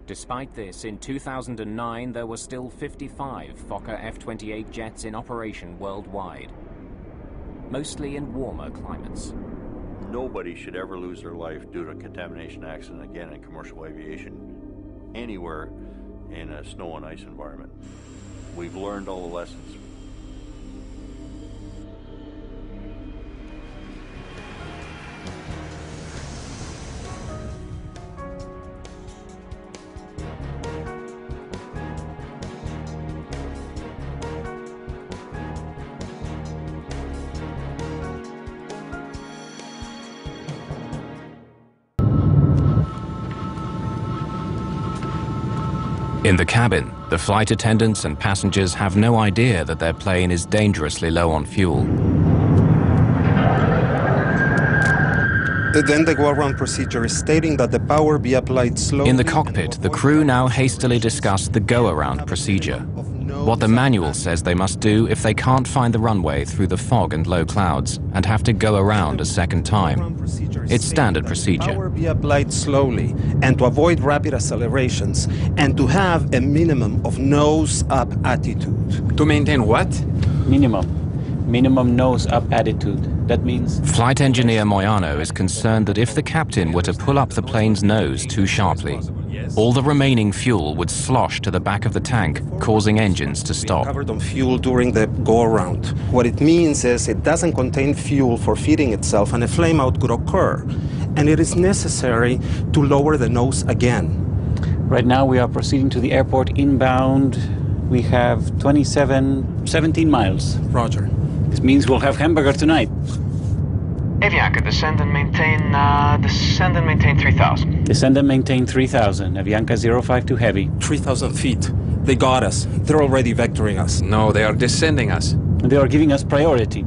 Despite this, in 2009 there were still 55 Fokker F-28 jets in operation worldwide, mostly in warmer climates. Nobody should ever lose their life due to a contamination accident again in commercial aviation, anywhere in a snow and ice environment. We've learned all the lessons. In the cabin, the flight attendants and passengers have no idea that their plane is dangerously low on fuel. Then the go-around procedure is stating that the power be applied slowly. In the cockpit, the crew now hastily discuss the go-around procedure, what the manual says they must do if they can't find the runway through the fog and low clouds and have to go around a second time. It's standard procedure. Power be applied slowly and to avoid rapid accelerations and to have a minimum of nose-up attitude. To maintain what? Minimum nose-up attitude. That means... Flight engineer Moyano is concerned that if the captain were to pull up the plane's nose too sharply, all the remaining fuel would slosh to the back of the tank, causing engines to stop. Covered on fuel during the go-around. What it means is it doesn't contain fuel for feeding itself and a flameout could occur. And it is necessary to lower the nose again. Right now we are proceeding to the airport inbound. We have 17 miles. Roger. This means we'll have hamburger tonight. Avianca, descend and maintain 3,000. Descend and maintain 3,000. Avianca 052 Heavy. 3,000 feet. They got us. They're already vectoring us. No, they are descending us. And they are giving us priority.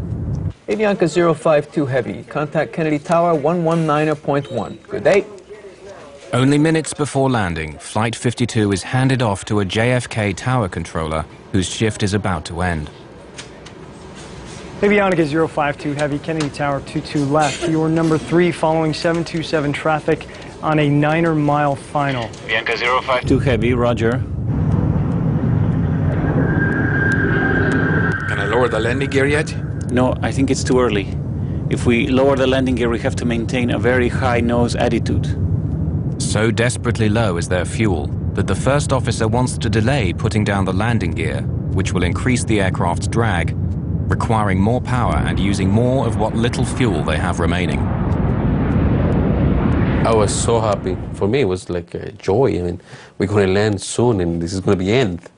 Avianca 052 Heavy. Contact Kennedy Tower 119.1. Good day. Only minutes before landing, Flight 52 is handed off to a JFK tower controller whose shift is about to end. Avianca 052 Heavy, Kennedy Tower 22 left. You are number 3 following 727 traffic on a 9-mile final. Avianca 052 Heavy, roger. Can I lower the landing gear yet? No, I think it's too early. If we lower the landing gear, we have to maintain a very high nose attitude. So desperately low is their fuel that the first officer wants to delay putting down the landing gear, which will increase the aircraft's drag, requiring more power and using more of what little fuel they have remaining. I was so happy. For me, it was like a joy. I mean, we're going to land soon and this is going to be end.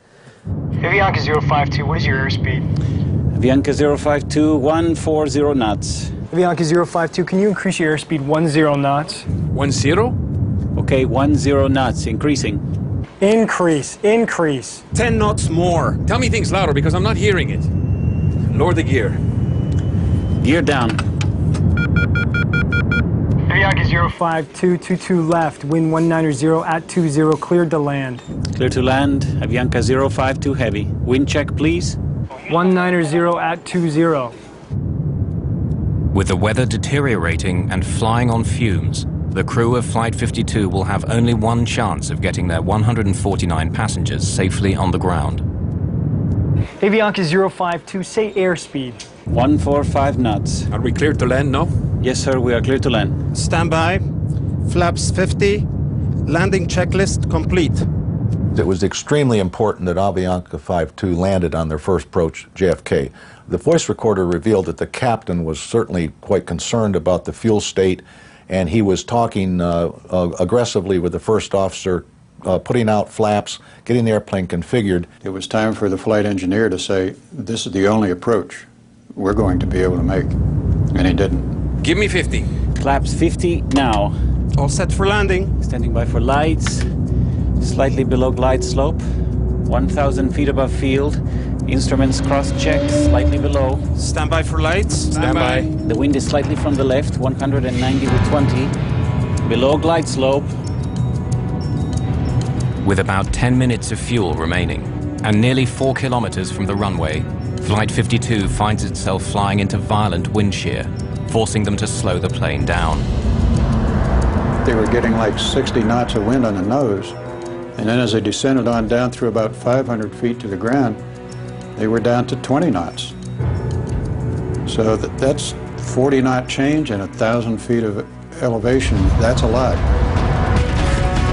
Avianca 052, what is your airspeed? Avianca 052, 140 knots. Avianca 052, can you increase your airspeed 10 knots? 10? Okay, 10 knots, increasing. Increase. 10 knots more. Tell me things louder because I'm not hearing it. Lower the gear. Gear down. Avianca 5222 left, wind 190 at 20, cleared to land. Clear to land, Avianca 052 Heavy. Wind check, please. 190 at 20. With the weather deteriorating and flying on fumes, the crew of Flight 52 will have only one chance of getting their 149 passengers safely on the ground. Avianca 052, say airspeed. 145 knots. Are we cleared to land now? Yes, sir, we are clear to land. Stand by. Flaps 50. Landing checklist complete. It was extremely important that Avianca 52 landed on their first approach, JFK. The voice recorder revealed that the captain was certainly quite concerned about the fuel state, and he was talking aggressively with the first officer, putting out flaps, getting the airplane configured. It was time for the flight engineer to say, this is the only approach we're going to be able to make, and he didn't. Give me 50. Flaps 50 now. All set for landing. Standing by for lights. Slightly below glide slope. 1,000 feet above field. Instruments cross-checked, slightly below. Stand by for lights. Stand by. The wind is slightly from the left, 190 with 20. Below glide slope. With about 10 minutes of fuel remaining and nearly 4 kilometers from the runway, Flight 52 finds itself flying into violent wind shear, forcing them to slow the plane down. They were getting like 60 knots of wind on the nose, and then as they descended on down through about 500 feet to the ground, they were down to 20 knots. So that's 40 knot change and 1,000 feet of elevation. That's a lot.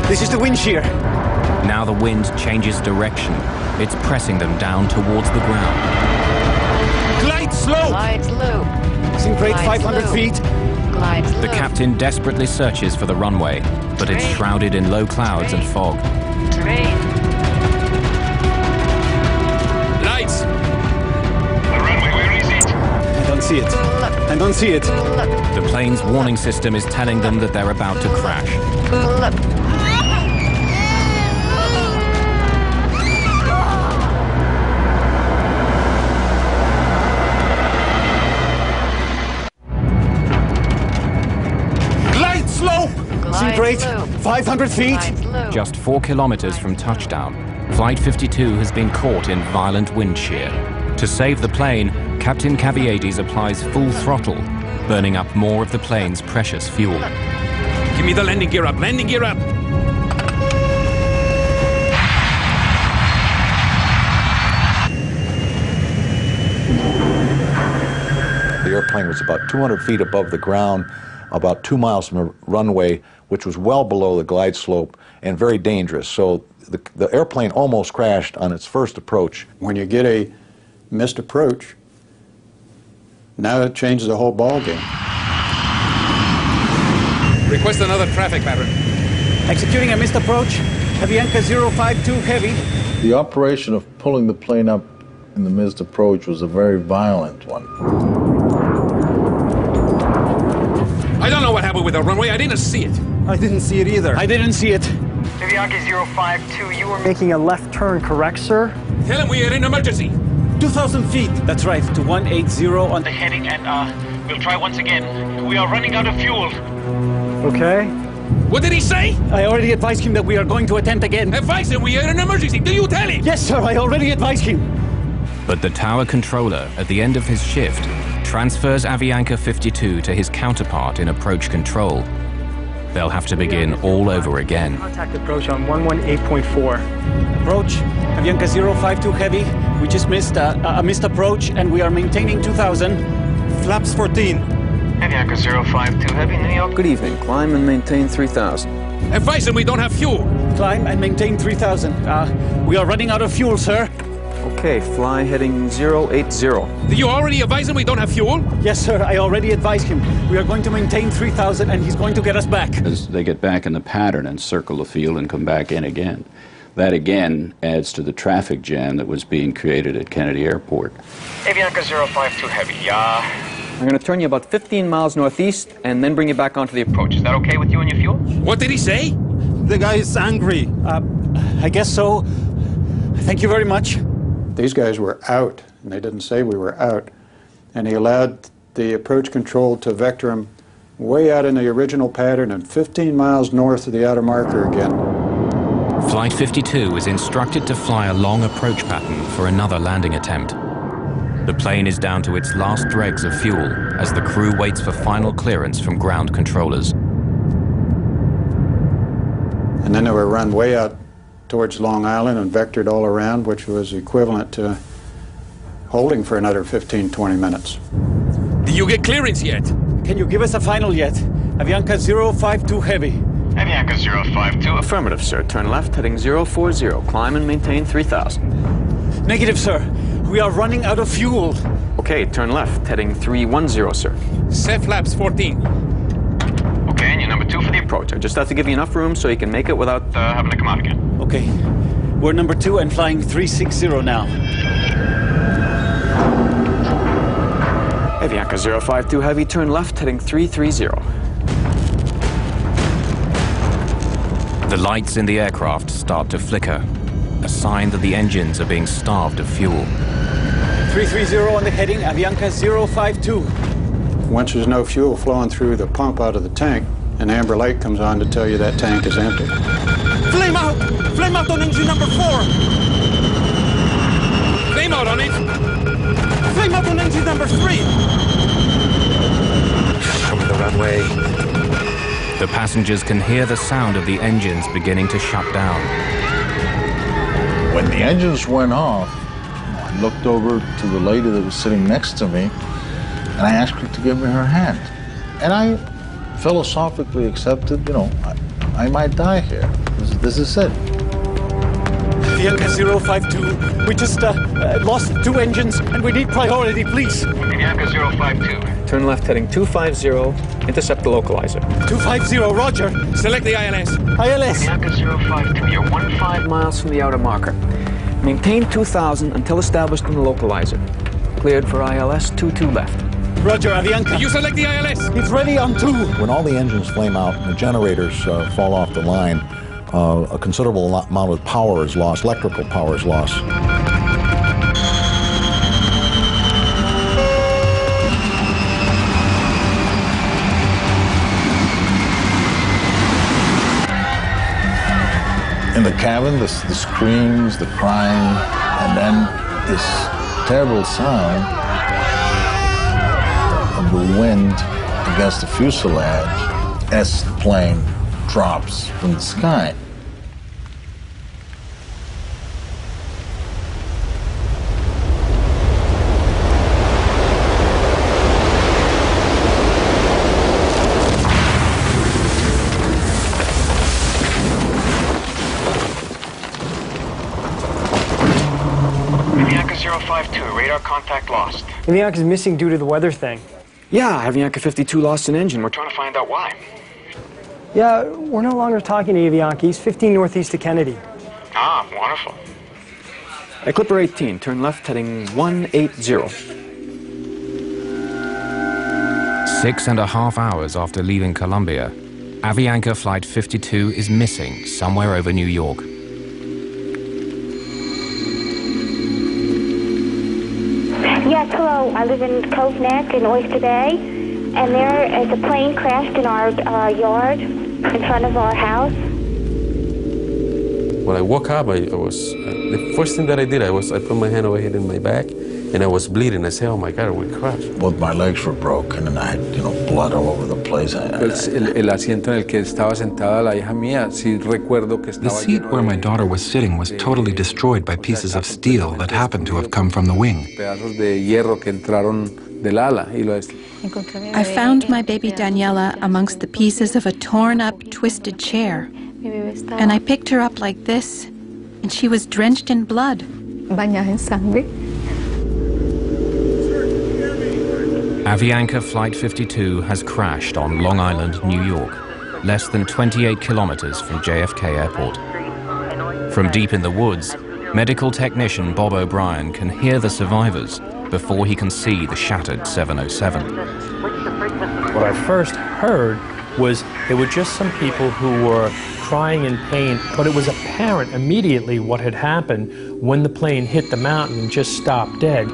This is the wind shear. Now the wind changes direction. It's pressing them down towards the ground. Glide slope! Glide slope. Sink rate 500 slope. feet. Glide slope. The captain desperately searches for the runway, but it's shrouded in low clouds and fog. Terrain. Lights! The runway, where is it? I don't see it. I don't see it. The plane's warning system is telling them that they're about to crash. Sink rate 500 feet. Just 4 kilometers from touchdown, Flight 52 has been caught in violent wind shear. To save the plane, Captain Caviedes applies full throttle, burning up more of the plane's precious fuel. Give me the landing gear up! Landing gear up! The airplane was about 200 feet above the ground, about 2 miles from the runway, which was well below the glide slope and very dangerous. So the airplane almost crashed on its first approach. When you get a missed approach, now it changes the whole ball game. Request another traffic pattern. Executing a missed approach. Avianca 052 Heavy. The operation of pulling the plane up in the missed approach was a very violent one. I don't know what happened with the runway. I didn't see it. I didn't see it either. I didn't see it. Avianca 052, you were Making a left turn, correct, sir? Tell him we are in emergency. 2,000 feet. That's right, to 180 on the heading, and we'll try once again. We are running out of fuel. Okay. What did he say? I already advised him that we are going to attempt again. Advise him we are in emergency. Do you tell him? Yes, sir, I already advised him. But the tower controller, at the end of his shift, transfers Avianca 52 to his counterpart in approach control. They'll have to begin all over again. Contact approach on 118.4. Approach, Avianca 052 Heavy. We just missed a missed approach and we are maintaining 2,000. Flaps 14. Avianca 052 Heavy, New York. Good evening. Climb and maintain 3,000. Advise him we don't have fuel. Climb and maintain 3,000. We are running out of fuel, sir. Okay, fly heading 080. Did you already advise him we don't have fuel? Yes, sir, I already advised him. We are going to maintain 3,000 and he's going to get us back. As they get back in the pattern and circle the field and come back in again. That again adds to the traffic jam that was being created at Kennedy Airport. Avianca 052 Heavy, I'm going to turn you about 15 miles northeast and then bring you back onto the approach. Is that okay with you and your fuel? What did he say? The guy is angry. I guess so. Thank you very much. These guys were out, and they didn't say we were out. And he allowed the approach control to vector them way out in the original pattern and 15 miles north of the outer marker again. Flight 52 is instructed to fly a long approach pattern for another landing attempt. The plane is down to its last dregs of fuel as the crew waits for final clearance from ground controllers. And then they were run way out towards Long Island and vectored all around, which was equivalent to holding for another 15-20 minutes. Did you get clearance yet? Can you give us a final yet? Avianca 052 Heavy. Avianca 052. Affirmative, sir. Turn left, heading 040. Climb and maintain 3,000. Negative, sir. We are running out of fuel. Okay, turn left, heading 310, sir. Set flaps 14. Okay, and you're number 2 for the Approach. I just have to give you enough room so you can make it without having to come out again. Okay. We're number 2 and flying 360 now. Avianca 052 Heavy, turn left, heading 330. The lights in the aircraft start to flicker, a sign that the engines are being starved of fuel. 330 on the heading, Avianca 052. Once there's no fuel flowing through the pump out of the tank, an amber light comes on to tell you that tank is empty. Flame out! Flame out on engine number 4! Flame out on it! Flame out on engine number 3! Come the runway. The passengers can hear the sound of the engines beginning to shut down. When the engines went off, I looked over to the lady that was sitting next to me, and I asked her to give me her hand. And I philosophically accepted, you know, I might die here. This is it. Avianca 052, we just lost 2 engines and we need priority, please. Avianca 052. Turn left, heading 250. Intercept the localizer. 250, roger. Select the ILS. ILS. Avianca 052, you're 5 miles from the outer marker. Maintain 2,000 until established in the localizer. Cleared for ILS 22 left. Roger, Avianca. You select the ILS. It's ready on 2. When all the engines flame out and the generators fall off the line, a considerable amount of power is lost, electrical power is lost. In the cabin, the screams, the crying, and then this terrible sound of the wind against the fuselage as the plane drops from the sky. Avianca 052, radar contact lost. Avianca's missing due to the weather thing. Yeah, Avianca 52 lost an engine. We're Trying to find out why. Yeah, we're no longer talking to Avianca. He's 15 northeast of Kennedy. Ah, wonderful. Clipper 18, turn left, heading 180. 6.5 hours after leaving Columbia, Avianca Flight 52 is missing somewhere over New York. Yes, hello. I live in Cove Neck in Oyster Bay, and there is a plane crashed in our yard in front of our house. When I woke up, the first thing that I did, I put my hand over here in my back, and I was bleeding. I said, "Oh my God, we crashed." Both my legs were broken, and I had, blood all over the place. El asiento en el que estaba sentada la hija mía, sí recuerdo que estaba. The seat where my daughter was sitting was totally destroyed by pieces of steel that happened to have come from the wing. Pedazos de hierro que entraron del ala y lo. I found my baby Daniela amongst the pieces of a torn-up, twisted chair. And I picked her up like this, and she was drenched in blood. Bañada en sangre. Avianca Flight 52 has crashed on Long Island, New York, less than 28 kilometers from JFK Airport. From deep in the woods, medical technician Bob O'Brien can hear the survivors before he can see the shattered 707. What I first heard was there were just some people who were crying in pain, but it was apparent immediately what had happened when the plane hit the mountain and just stopped dead.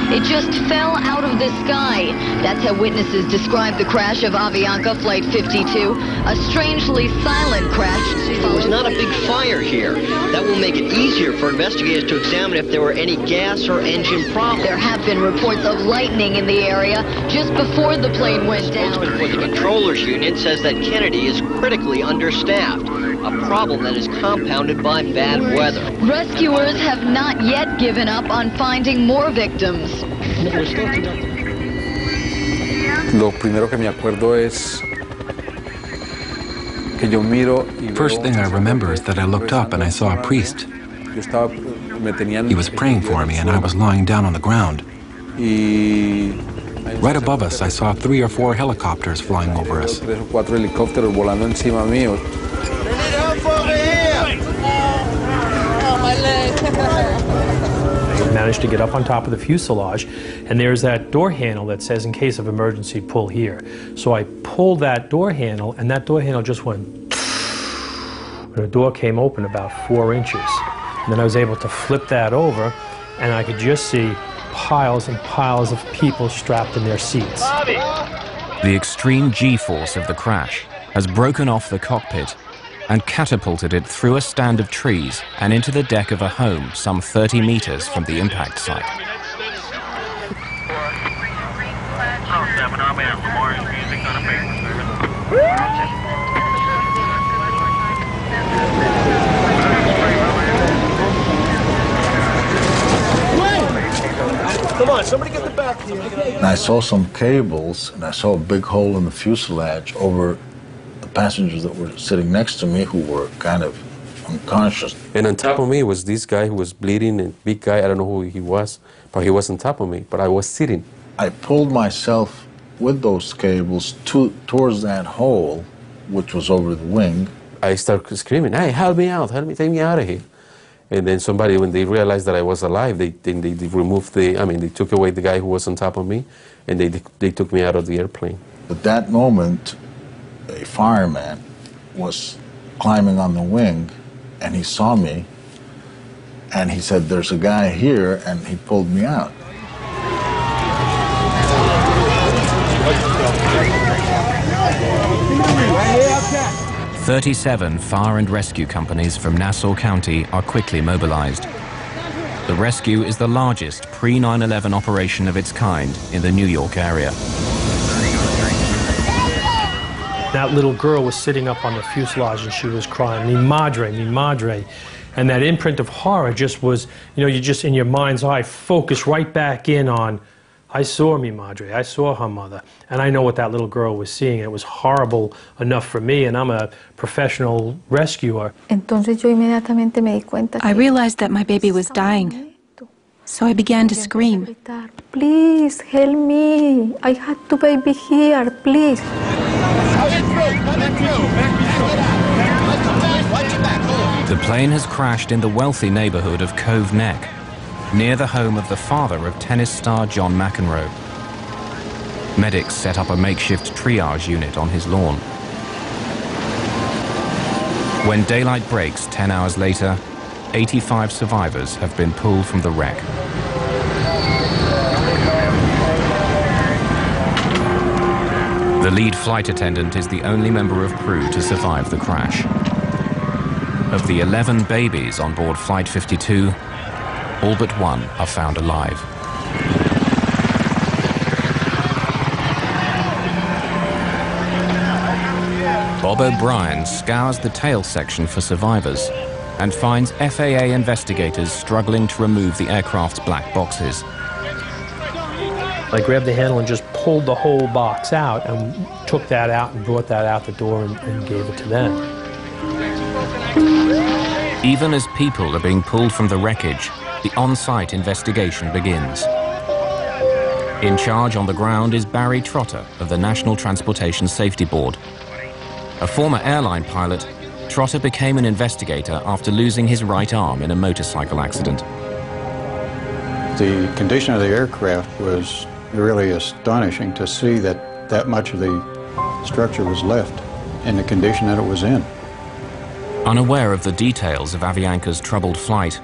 It just fell out of the sky. That's how witnesses describe the crash of Avianca Flight 52. A strangely silent crash. There was not a big fire here. That will make it easier for investigators to examine if there were any gas or engine problems. There have been reports of lightning in the area just before the plane went down. The spokesman for the controllers union says that Kennedy is critically understaffed, a problem that is compounded by bad weather. Rescuers have not yet given up on finding more victims. Lo primero que me acuerdo es que yo miro y First thing I remember is that I looked up and I saw a priest. He was praying for me and I was lying down on the ground. Right above us, I saw 3 or 4 helicopters flying over us. 3 o 4 helicópteros volando encima mío. I managed to get up on top of the fuselage, and there's that door handle that says, in case of emergency, pull here. So I pulled that door handle, and that door handle just went, and the door came open about 4 inches. And then I was able to flip that over, and I could just see piles and piles of people strapped in their seats. The extreme G-force of the crash has broken off the cockpit and catapulted it through a stand of trees and into the deck of a home some 30 meters from the impact site. Come on, somebody get the back here. And I saw some cables, and I saw a big hole in the fuselage over the passengers that were sitting next to me who were kind of unconscious. And on top of me was this guy who was bleeding, and big guy, I don't know who he was, but he was on top of me, but I was sitting. I pulled myself with those cables towards that hole, which was over the wing. I started screaming, hey, help me out, help me, take me out of here. And then somebody, when they realized that I was alive, they removed they took away the guy who was on top of me, and they took me out of the airplane. At that moment, a fireman was climbing on the wing, and he saw me, and he said, there's a guy here, and he pulled me out. 37 fire and rescue companies from Nassau County are quickly mobilized. The rescue is the largest pre-9/11 operation of its kind in the New York area. That little girl was sitting up on the fuselage and she was crying, mi madre, mi madre. And that imprint of horror just was, you just in your mind's eye focus right back in on, I saw mi madre, I saw her mother. And I know what that little girl was seeing. It was horrible enough for me, and I'm a professional rescuer. I realized that my baby was dying, so I began to scream. Please help me. I had the baby here, please. The plane has crashed in the wealthy neighborhood of Cove Neck, near the home of the father of tennis star John McEnroe. Medics set up a makeshift triage unit on his lawn. When daylight breaks 10 hours later, 85 survivors have been pulled from the wreck. The lead flight attendant is the only member of crew to survive the crash. Of the 11 babies on board Flight 52, all but one are found alive. Bob O'Brien scours the tail section for survivors and finds FAA investigators struggling to remove the aircraft's black boxes. I grabbed the handle and just pulled the whole box out and took that out and brought that out the door and gave it to them. Even as people are being pulled from the wreckage, the on-site investigation begins. In charge on the ground is Barry Trotter of the National Transportation Safety Board. A former airline pilot, Trotter became an investigator after losing his right arm in a motorcycle accident. The condition of the aircraft was really astonishing to see that that much of the structure was left in the condition that it was in. Unaware of the details of Avianca's troubled flight,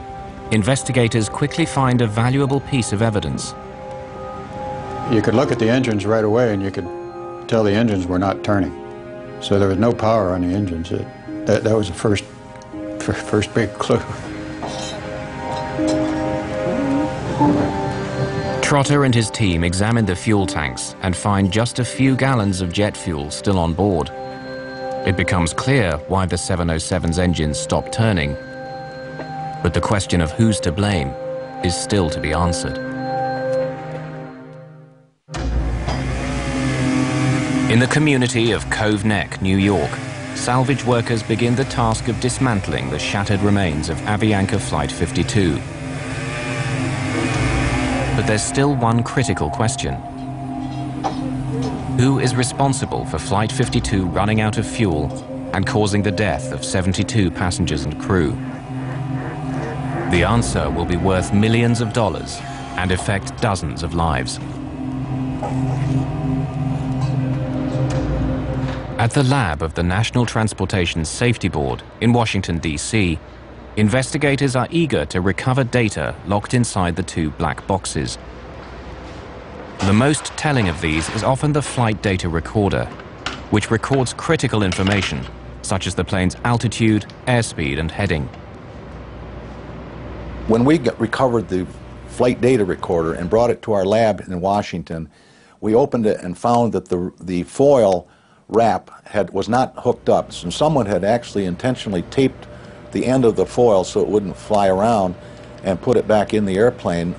investigators quickly find a valuable piece of evidence, You could look at the engines right away and you could tell the engines were not turning. So there was no power on the engines. That was the first big clue. Trotter and his team examine the fuel tanks and find just a few gallons of jet fuel still on board. It becomes clear why the 707's engines stopped turning, but the question of who's to blame is still to be answered. In the community of Cove Neck, New York, salvage workers begin the task of dismantling the shattered remains of Avianca Flight 52. But there's still one critical question. Who is responsible for Flight 52 running out of fuel and causing the death of 72 passengers and crew? The answer will be worth millions of dollars and affect dozens of lives. At the lab of the National Transportation Safety Board in Washington, D.C., investigators are eager to recover data locked inside the two black boxes. The most telling of these is often the flight data recorder, which records critical information, such as the plane's altitude, airspeed, and heading. When we recovered the flight data recorder and brought it to our lab in Washington, we opened it and found that the foil wrap was not hooked up, so someone had actually intentionally taped the end of the foil so it wouldn't fly around and put it back in the airplane.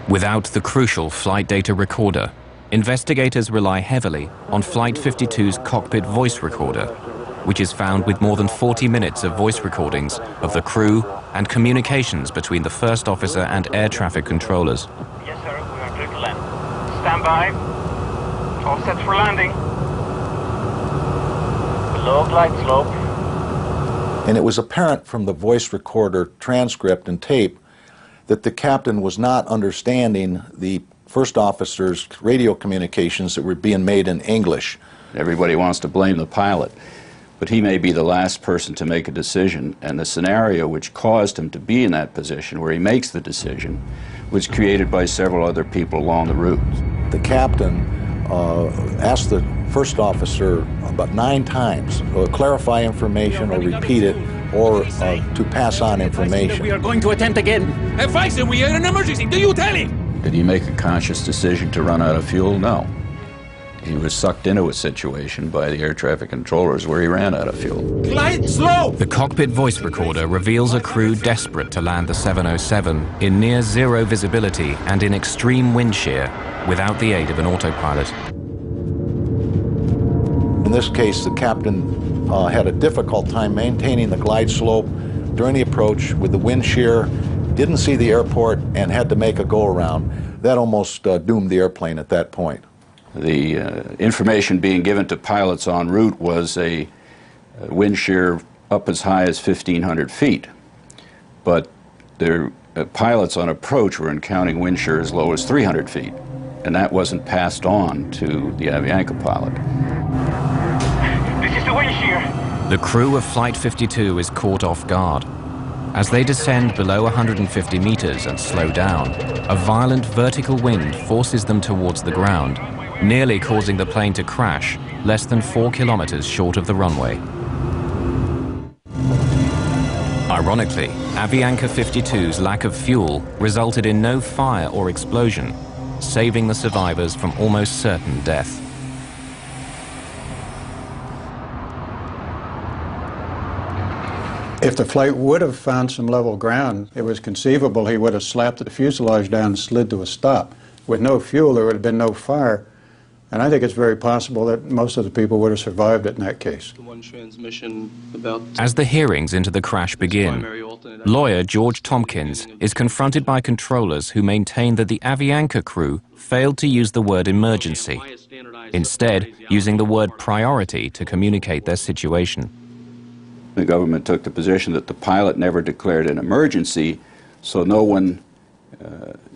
Without the crucial flight data recorder, investigators rely heavily on Flight 52's cockpit voice recorder, which is found with more than 40 minutes of voice recordings of the crew and communications between the first officer and air traffic controllers. Yes, sir, we are clear to land. Stand by. All set for landing. Below glide slope. And it was apparent from the voice recorder transcript and tape that the captain was not understanding the first officer's radio communications that were being made in English. Everybody wants to blame the pilot, but he may be the last person to make a decision, and the scenario which caused him to be in that position where he makes the decision was created by several other people along the route. The captain asked the first officer about 9 times to clarify information or repeat it or to pass on information. We are going to attempt again. Advise him we are in an emergency. Do you tell him? Did he make a conscious decision to run out of fuel? No. He was sucked into a situation by the air traffic controllers where he ran out of fuel. Glide slow! The cockpit voice recorder reveals a crew desperate to land the 707 in near zero visibility and in extreme wind shear without the aid of an autopilot. In this case, the captain had a difficult time maintaining the glide slope during the approach with the wind shear, didn't see the airport, and had to make a go-around. That almost doomed the airplane at that point. The information being given to pilots en route was a wind shear up as high as 1,500 feet. But their pilots on approach were encountering wind shear as low as 300 feet. And that wasn't passed on to the Avianca pilot. This is the wind shear. The crew of Flight 52 is caught off guard. As they descend below 150 meters and slow down, a violent vertical wind forces them towards the ground, nearly causing the plane to crash less than 4 kilometers short of the runway. Ironically, Avianca 52's lack of fuel resulted in no fire or explosion, saving the survivors from almost certain death. If the flight would have found some level ground, it was conceivable he would have slapped the fuselage down and slid to a stop. With no fuel, there would have been no fire. And I think it's very possible that most of the people would have survived it in that case. As the hearings into the crash begin, lawyer George Tompkins is confronted by controllers who maintain that the Avianca crew failed to use the word emergency, instead using the word priority to communicate their situation. The government took the position that the pilot never declared an emergency, so no one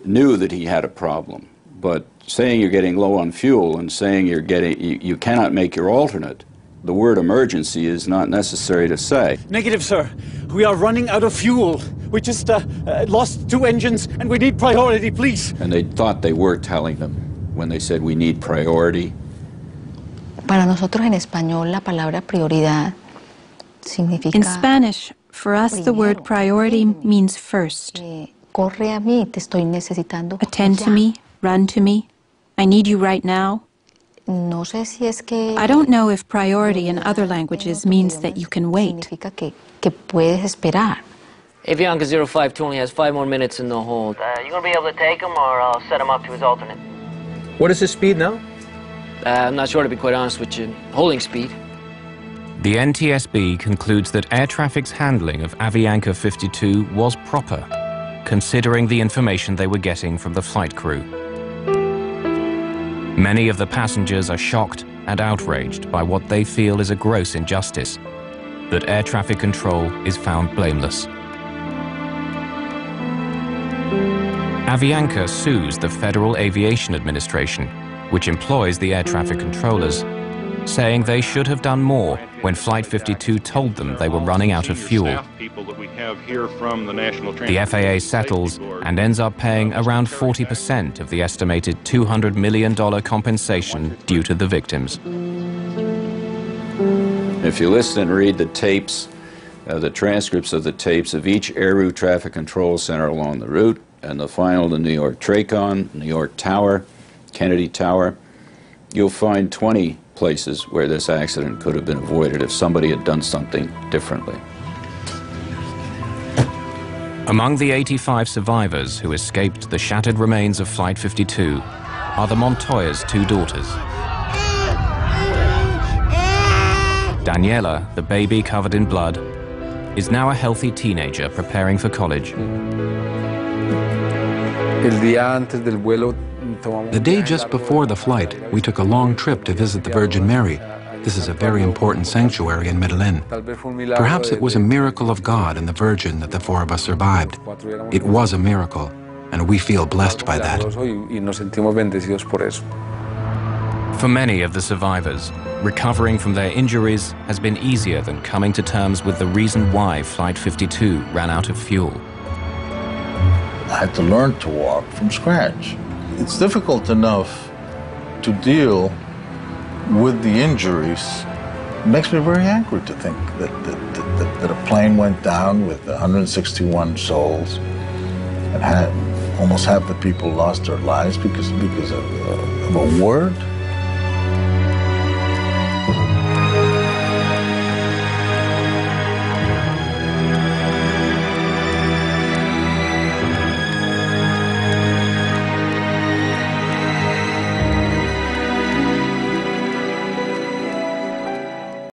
knew that he had a problem. But saying you're getting low on fuel and saying you cannot make your alternate the word emergency is not necessary to say. Negative, sir. We are running out of fuel. We just lost 2 engines and we need priority, please. And they thought they were telling them when they said we need priority. Para nosotros en español, la palabra prioridad significa... In Spanish, for us the word priority means first. Corre a mí, te estoy necesitando. Attend to me, run to me. I need you right now. No sé si es que... I don't know if priority in other languages means that you can wait. Significa que puedes esperar. Avianca 052 only has 5 more minutes in the hold. You gonna be able to take him, or I'll set him up to his alternate? What is his speed now? I'm not sure, to be quite honest with you. Holding speed. The NTSB concludes that air traffic's handling of Avianca 52 was proper, considering the information they were getting from the flight crew. Many of the passengers are shocked and outraged by what they feel is a gross injustice, that air traffic control is found blameless. Avianca sues the Federal Aviation Administration, which employs the air traffic controllers, saying they should have done more when Flight 52 told them they were running out of fuel. The FAA settles and ends up paying around 40% of the estimated $200 million compensation due to the victims. If you listen and read the tapes, the transcripts of the tapes of each air route traffic control center along the route, and the final to New York Tracon, New York Tower, Kennedy Tower, you'll find 20 places where this accident could have been avoided if somebody had done something differently. Among the 85 survivors who escaped the shattered remains of Flight 52 are the Montoya's 2 daughters. Daniela, the baby covered in blood, is now a healthy teenager preparing for college. The day just before the flight, we took a long trip to visit the Virgin Mary. This is a very important sanctuary in Medellin. Perhaps it was a miracle of God and the Virgin that the 4 of us survived. It was a miracle, and we feel blessed by that. For many of the survivors, recovering from their injuries has been easier than coming to terms with the reason why Flight 52 ran out of fuel. I had to learn to walk from scratch. It's difficult enough to deal with the injuries. It makes me very angry to think that a plane went down with 161 souls and almost half the people lost their lives because of a word.